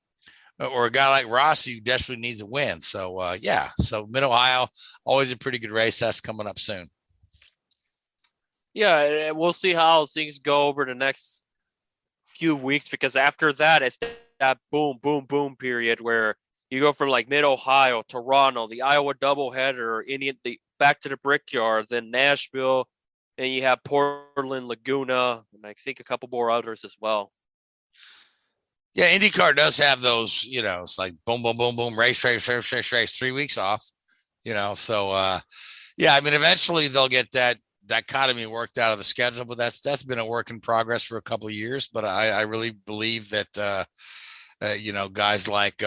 Speaker 5: or a guy like Rossi who desperately needs a win. So, so Mid-Ohio, always a pretty good race. That's coming up soon.
Speaker 6: Yeah, we'll see how things go over the next few weeks, because after that, it's that boom, boom, boom period where you go from like Mid-Ohio, Toronto, the Iowa doubleheader, back to the Brickyard, then Nashville, and you have Portland, Laguna, and I think a couple more others as well.
Speaker 5: Yeah, IndyCar does have those, it's like boom, boom, boom, boom, race, 3 weeks off, So, yeah, I mean, eventually they'll get that dichotomy worked out of the schedule, but that's been a work in progress for a couple of years. But I really believe that, guys like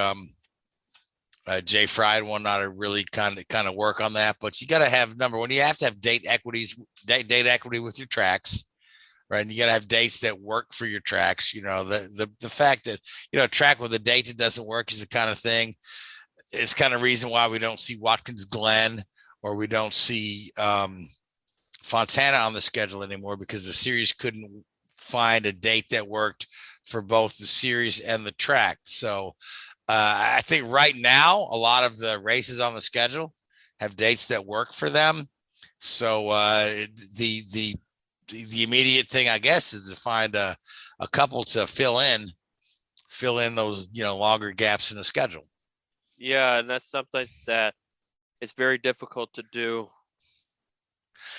Speaker 5: Jay Fry and whatnot are really kind of work on that. But you got to have number one, you have to have date equity with your tracks. Right. And you got to have dates that work for your tracks. The fact that, a track with a date that doesn't work is the kind of thing. It's kind of reason why we don't see Watkins Glen or we don't see Fontana on the schedule anymore, because the series couldn't find a date that worked for both the series and the track. So I think right now, a lot of the races on the schedule have dates that work for them. So the immediate thing, I guess, is to find a couple to fill in those, longer gaps in the schedule.
Speaker 6: Yeah. And that's something that it's very difficult to do.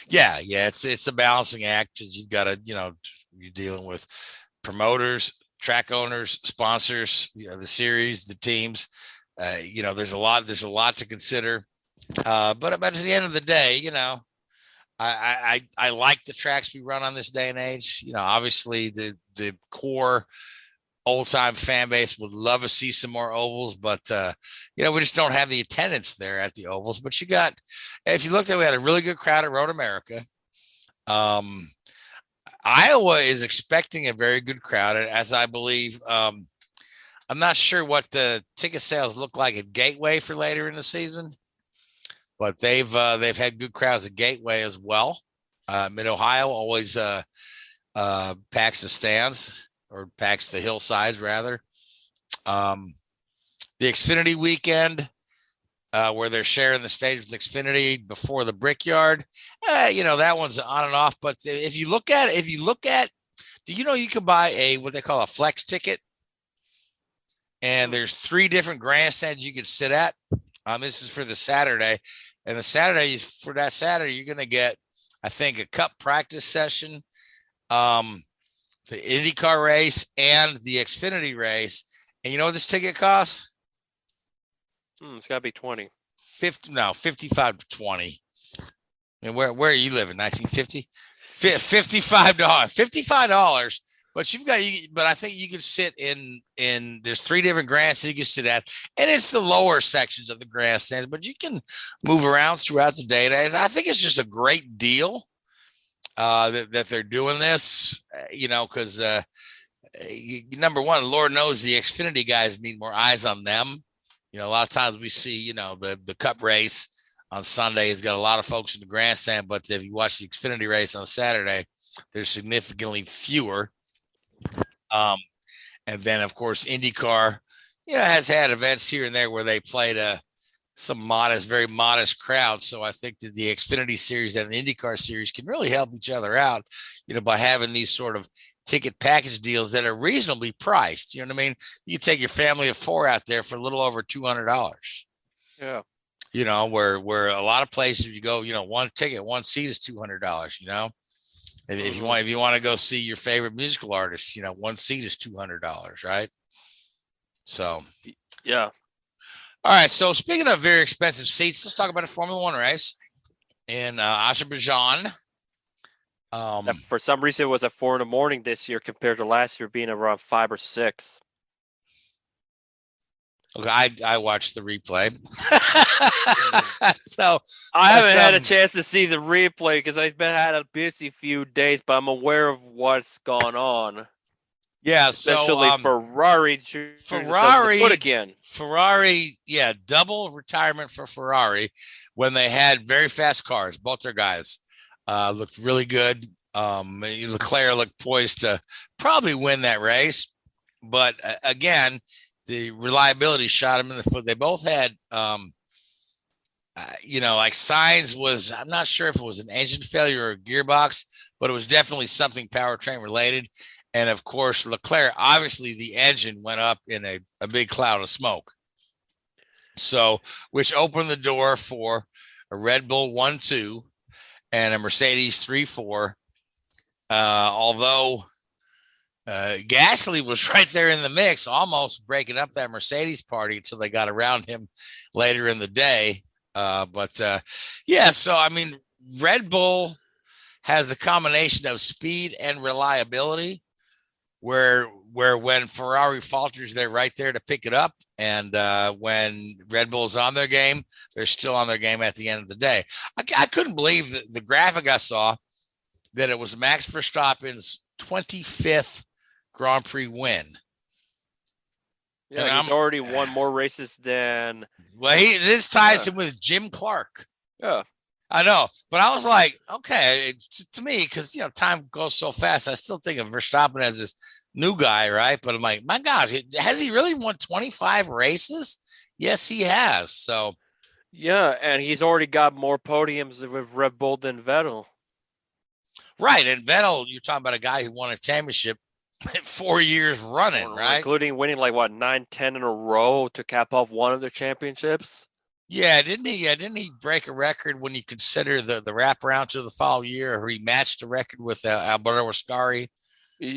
Speaker 5: Yeah. It's a balancing act, because you've got to, you're dealing with promoters, track owners, sponsors, the series, the teams, there's a lot to consider. But at the end of the day, I like the tracks we run on this day and age. Obviously the core old time fan base would love to see some more ovals, but we just don't have the attendance there at the ovals. But if you looked at, we had a really good crowd at Road America. Iowa is expecting a very good crowd, as I believe. I'm not sure what the ticket sales look like at Gateway for later in the season, but they've had good crowds at Gateway as well. Mid-Ohio always packs the stands, or packs the hillsides rather. The Xfinity weekend, where they're sharing the stage with Xfinity before the Brickyard, that one's on and off. But if you look at, do you can buy what they call a flex ticket, and there's 3 different grandstands you could sit at. This is for the Saturday, and for that Saturday, you're going to get, I think, a Cup practice session, the IndyCar race, and the Xfinity race. And you know what this ticket costs?
Speaker 6: It's got to be 20.
Speaker 5: 55 to 20. And where are you living? 1950? $55. But I think you can sit in there's 3 different grandstands you can sit at, and it's the lower sections of the grandstands, but you can move around throughout the day. And I think it's just a great deal that they're doing this, because number one, Lord knows the Xfinity guys need more eyes on them. A lot of times we see, the Cup race on Sunday has got a lot of folks in the grandstand, but if you watch the Xfinity race on Saturday, there's significantly fewer. And then, of course, IndyCar, has had events here and there where they played some very modest crowd. So I think that the Xfinity Series and the IndyCar Series can really help each other out, by having these sort of ticket package deals that are reasonably priced. You know what I mean? You take your family of 4 out there for a little over $200.
Speaker 6: Yeah.
Speaker 5: Where a lot of places you go, one ticket, one seat is $200, If you want to go see your favorite musical artist, one seat is $200, right? So,
Speaker 6: yeah.
Speaker 5: All right. So speaking of very expensive seats, let's talk about a Formula One race in Azerbaijan.
Speaker 6: For some reason, it was at 4 a.m. this year compared to last year being around 5 or 6.
Speaker 5: Okay, I watched the replay. So
Speaker 6: I haven't had a chance to see the replay because I've had a busy few days, but I'm aware of what's gone on.
Speaker 5: Yeah,
Speaker 6: especially Ferrari again.
Speaker 5: Ferrari, yeah, double retirement for Ferrari when they had very fast cars. Both their guys looked really good. Leclerc looked poised to probably win that race, but again, the reliability shot him in the foot. They both had, like Sainz was, I'm not sure if it was an engine failure or a gearbox, but it was definitely something powertrain related. And of course, Leclerc, obviously the engine went up in a big cloud of smoke. So, which opened the door for a Red Bull 1-2 and a Mercedes 3-4. Although Gasly was right there in the mix, almost breaking up that Mercedes party until they got around him later in the day. Yeah, so I mean, Red Bull has the combination of speed and reliability where when Ferrari falters, they're right there to pick it up. And when Red Bull's on their game, they're still on their game at the end of the day. I couldn't believe the graphic I saw that it was Max Verstappen's 25th Grand Prix win.
Speaker 6: Yeah,
Speaker 5: and
Speaker 6: he's already won more races than.
Speaker 5: Well, this ties him with Jim Clark.
Speaker 6: Yeah.
Speaker 5: I know, but I was like, okay, to me, because time goes so fast. I still think of Verstappen as this new guy, right? But I'm like, my God, has he really won 25 races? Yes, he has. So,
Speaker 6: yeah, and he's already got more podiums with Red Bull than Vettel.
Speaker 5: Right, and Vettel, you're talking about a guy who won a championship 4 years running, right?
Speaker 6: Including winning 9, 10 in a row to cap off one of the championships.
Speaker 5: Yeah, didn't he? Didn't he break a record when you consider the wraparound to the following year? Or he matched the record with Alberto Ascari,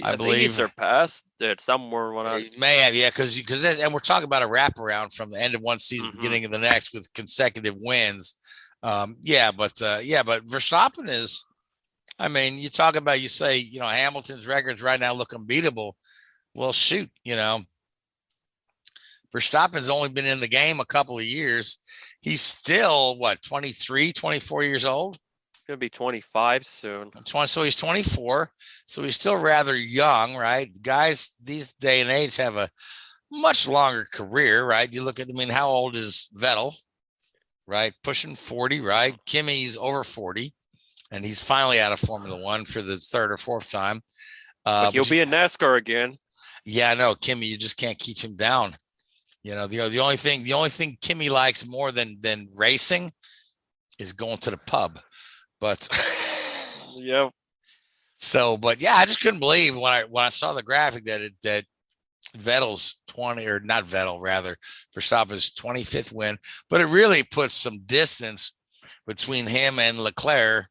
Speaker 5: I believe.
Speaker 6: Think he surpassed it somewhere.
Speaker 5: He may have, yeah, because and we're talking about a wraparound from the end of one season, beginning of the next, with consecutive wins. But Verstappen is. I mean, you talk about, you say, Hamilton's records right now look unbeatable. Well, shoot, Verstappen's only been in the game a couple of years. He's still, 23, 24 years old?
Speaker 6: Going to be 25 soon.
Speaker 5: So he's 24. So he's still rather young, right? Guys, these day and age have a much longer career, right? You look at, how old is Vettel, right? Pushing 40, right? Kimi's over 40, and he's finally out of Formula One for the third or fourth time.
Speaker 6: But he'll be in NASCAR again. Yeah,
Speaker 5: I know. Kimi, you just can't keep him down. The only thing Kimi likes more than racing is going to the pub. But
Speaker 6: yep.
Speaker 5: So, but yeah, I just couldn't believe when I saw the graphic that Vettel's 20, or not Vettel, rather Verstappen's 25th win, but it really puts some distance between him and Leclerc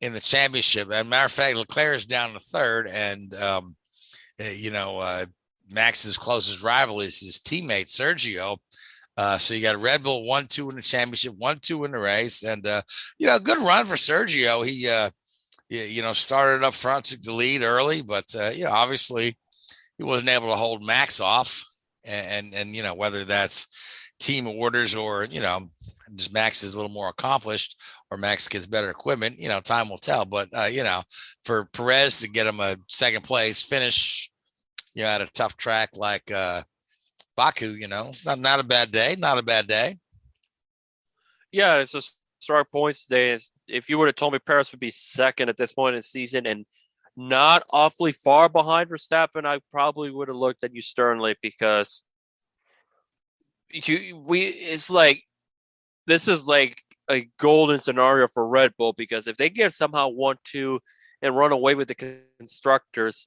Speaker 5: in the championship. As a matter of fact, Leclerc is down to third, and Max's closest rival is his teammate Sergio. So you got Red Bull 1-2 in the championship, 1-2 in the race, and good run for Sergio. He started up front, took the lead early, but obviously he wasn't able to hold Max off, and whether that's team orders or just Max is a little more accomplished or Max gets better equipment, time will tell. But for Perez to get him a second place finish, at a tough track like Baku, it's not a bad day. Not a bad day.
Speaker 6: Yeah, it's just start points today. If you would have told me Paris would be second at this point in the season and not awfully far behind Verstappen, I probably would have looked at you sternly, because this is like a golden scenario for Red Bull, because if they get somehow 1-2 and run away with the constructors,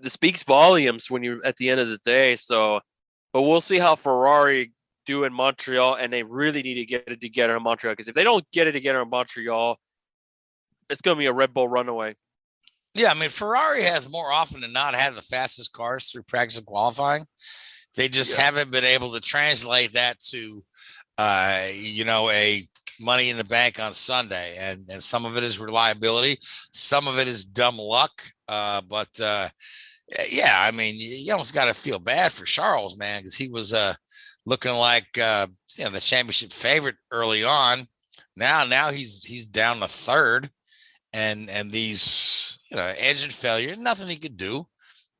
Speaker 6: this speaks volumes when you're at the end of the day. So, but we'll see how Ferrari do in Montreal, and they really need to get it together in Montreal, because if they don't get it together in Montreal, it's going to be a Red Bull runaway.
Speaker 5: Yeah, Ferrari has more often than not had the fastest cars through practice and qualifying. They just haven't been able to translate that to, a money in the bank on Sunday. And some of it is reliability. Some of it is dumb luck. You almost got to feel bad for Charles, man, because he was looking like the championship favorite early on. Now he's down to third, and these engine failure, nothing he could do.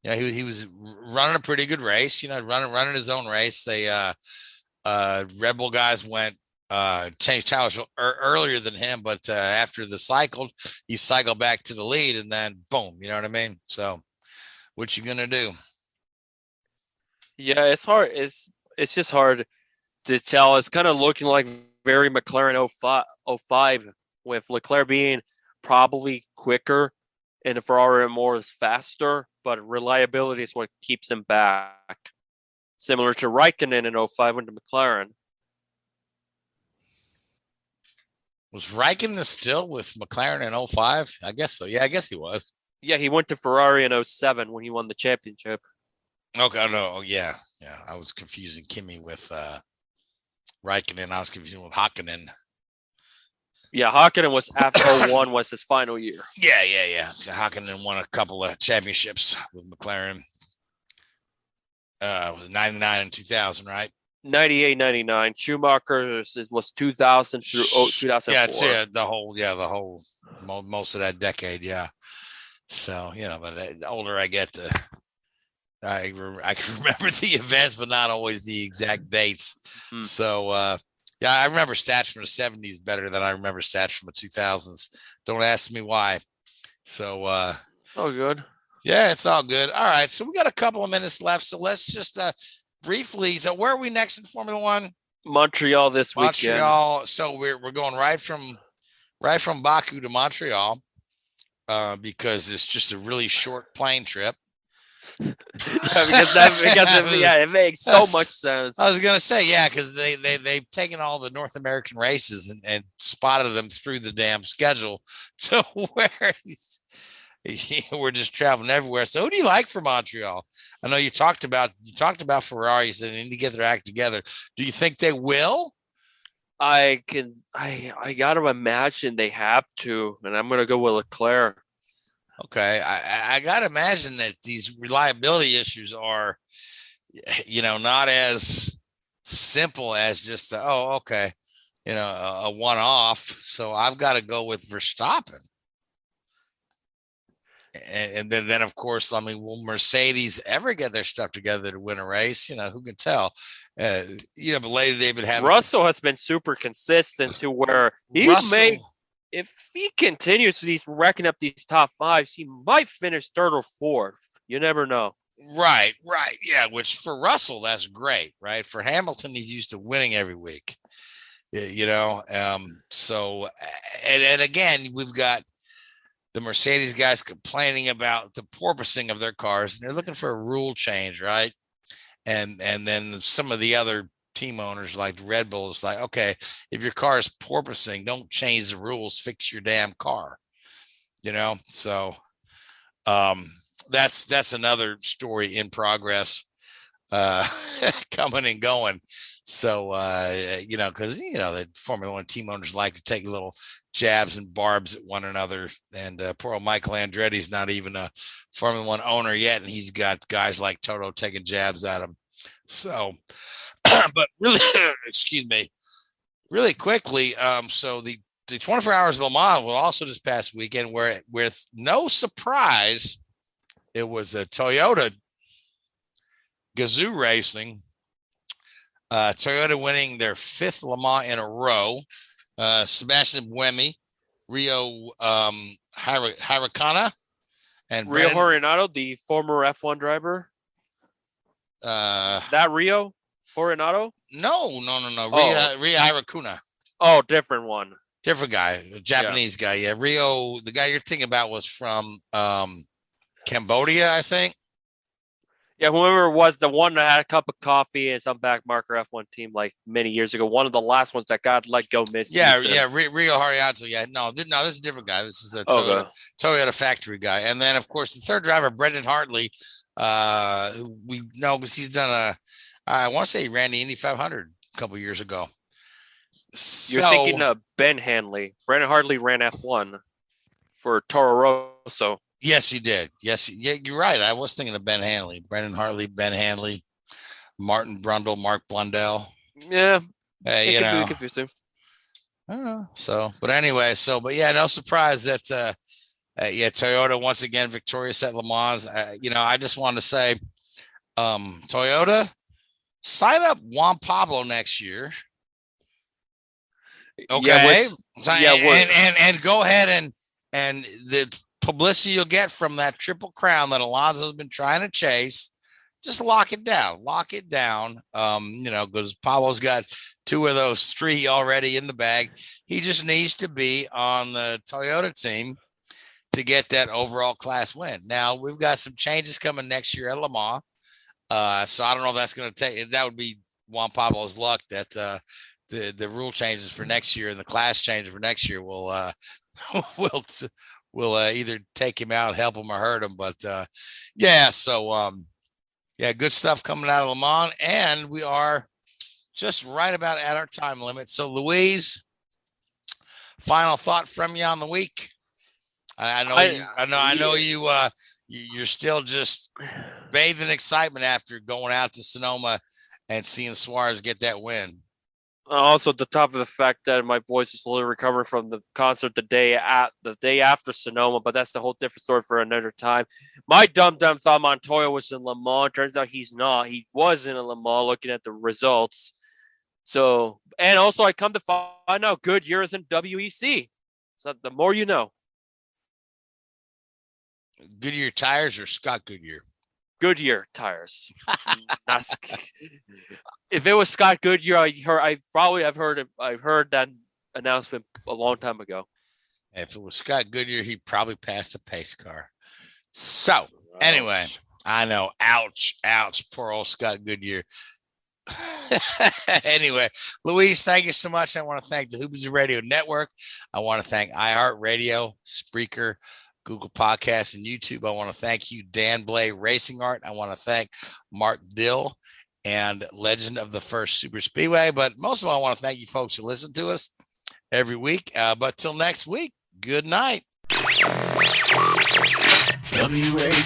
Speaker 5: He was running a pretty good race, running his own race. They Red Bull guys went changed tires earlier than him, but after the cycle, he cycled back to the lead, and then boom, you know what I mean? So what you gonna do?
Speaker 6: Yeah, it's hard. It's just hard to tell. It's kind of looking like very McLaren 05 with Leclerc being probably quicker and the Ferrari more is faster, but reliability is what keeps him back. Similar to Raikkonen in 05 with the McLaren.
Speaker 5: Was Raikkonen still with McLaren in 05? I guess so. Yeah, I guess he was.
Speaker 6: Yeah, he went to Ferrari in 07 when he won the championship.
Speaker 5: Okay, no, oh, yeah. I was confusing Kimi with Raikkonen. I was confusing with Hakkinen.
Speaker 6: Yeah, Hakkinen was after 01 was his final year.
Speaker 5: Yeah. So Hakkinen won a couple of championships with McLaren. Was 99 and 2000, right?
Speaker 6: 98, 99. Schumacher's was 2000 through 2004.
Speaker 5: Yeah, the whole most of that decade. Yeah. So, but the older I get, I can remember the events, but not always the exact dates. Mm. So, I remember stats from the 70s better than I remember stats from the 2000s. Don't ask me why. So,
Speaker 6: oh, good.
Speaker 5: Yeah, it's all good. All right. So we got a couple of minutes left. So let's just briefly. So where are we next in Formula One?
Speaker 6: Montreal this weekend.
Speaker 5: Montreal. So we're going right from Baku to Montreal because it's just a really short plane trip.
Speaker 6: because it makes so much sense.
Speaker 5: I was gonna say, because they've taken all the North American races and spotted them through the damn schedule to where we're just traveling everywhere. So who do you like for Montreal? I know you talked about Ferraris and need to get their act together. Do you think they will?
Speaker 6: I gotta imagine they have to, and I'm gonna go with Leclerc.
Speaker 5: Okay, I gotta imagine that these reliability issues are, not as simple as just a one-off. So I've got to go with Verstappen. And then of course, I mean, will Mercedes ever get their stuff together to win a race? Who can tell? But lately they've been having.
Speaker 6: Russell has been super consistent to where if he continues these racking up these top fives, he might finish third or fourth. You never know.
Speaker 5: Right. Yeah, which for Russell, that's great, right? For Hamilton, he's used to winning every week. So and again, we've got the Mercedes guys complaining about the porpoising of their cars, and they're looking for a rule change, right? And then some of the other team owners like Red Bull is like, okay, if your car is porpoising, don't change the rules, fix your damn car. So that's another story in progress, coming and going. So because the Formula One team owners like to take little jabs and barbs at one another, and poor old Michael Andretti's not even a Formula One owner yet, and he's got guys like Toto taking jabs at him. So but really excuse me, really quickly, so the 24 Hours of Le Mans will also this past weekend, where with no surprise it was a Toyota Gazoo Racing, Toyota winning their 5th Le Mans in a row. Sebastian Buemi, Rio Hirokana, and
Speaker 6: Rio Horinado, the former F1 driver. That Rio Horinado?
Speaker 5: No. Rio Hirokuna.
Speaker 6: Oh, different one.
Speaker 5: Different guy, a Japanese guy. Yeah, Rio. The guy you're thinking about was from Cambodia, I think.
Speaker 6: Yeah, whoever was the one that had a cup of coffee and some backmarker F1 team like many years ago. One of the last ones that got let go mid-season.
Speaker 5: Yeah, Rio Hariato. Yeah, no, this is a different guy. This is a Toyota factory guy. And then, of course, the third driver, Brendan Hartley, we know because he's done I want to say he ran the Indy 500 a couple years ago.
Speaker 6: You're thinking of Ben Hanley. Brendan Hartley ran F1 for Toro Rosso.
Speaker 5: Yes, he did. Yes, you're right. I was thinking of Ben Hanley, Brendan Hartley, Ben Hanley, Martin Brundle, Mark Blundell.
Speaker 6: Yeah,
Speaker 5: confusing. But anyway, no surprise that Toyota once again victorious at Le Mans. I just wanted to say, Toyota, sign up Juan Pablo next year. Okay, and go ahead and the publicity you'll get from that Triple Crown that Alonso's been trying to chase, just lock it down. Because Pablo's got 2 of those 3 already in the bag. He just needs to be on the Toyota team to get that overall class win. Now we've got some changes coming next year at Le Mans. So I don't know if that's going to take, that would be Juan Pablo's luck that the rule changes for next year and the class changes for next year will we'll either take him out, help him, or hurt him. But yeah, so yeah, good stuff coming out of Le Mans, and we are just right about at our time limit. So, Louise, final thought from you on the week. I know you're still just bathed in excitement after going out to Sonoma and seeing Suarez get that win.
Speaker 6: Also, the top of the fact that my voice is slowly recovering from the concert the day after Sonoma, but that's the whole different story for another time. My dumb thought Montoya was in Le Mans. Turns out he's not. He wasn't in Le Mans looking at the results. So, and also I come to find out Goodyear is in WEC. So the more you know.
Speaker 5: Goodyear tires or Scott Goodyear?
Speaker 6: Goodyear tires. If it was Scott Goodyear, I've heard that announcement a long time ago.
Speaker 5: If it was Scott Goodyear, he'd probably pass the pace car. So anyway, I know. Ouch. Poor old Scott Goodyear. Anyway, Louise, thank you so much. I want to thank the Hoopazoo Radio Network. I want to thank iHeartRadio, Spreaker, Google Podcasts, and YouTube. I want to thank you, Dan Blay Racing Art. I want to thank Mark Dill and Legend of the First Super Speedway. But most of all, I want to thank you folks who listen to us every week. But till next week, good night.
Speaker 1: WHOOBAZOO,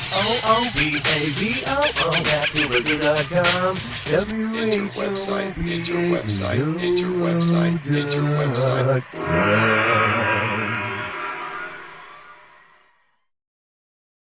Speaker 1: that's Hoopazoo.com.
Speaker 7: Enter website, enter website, enter website, enter website.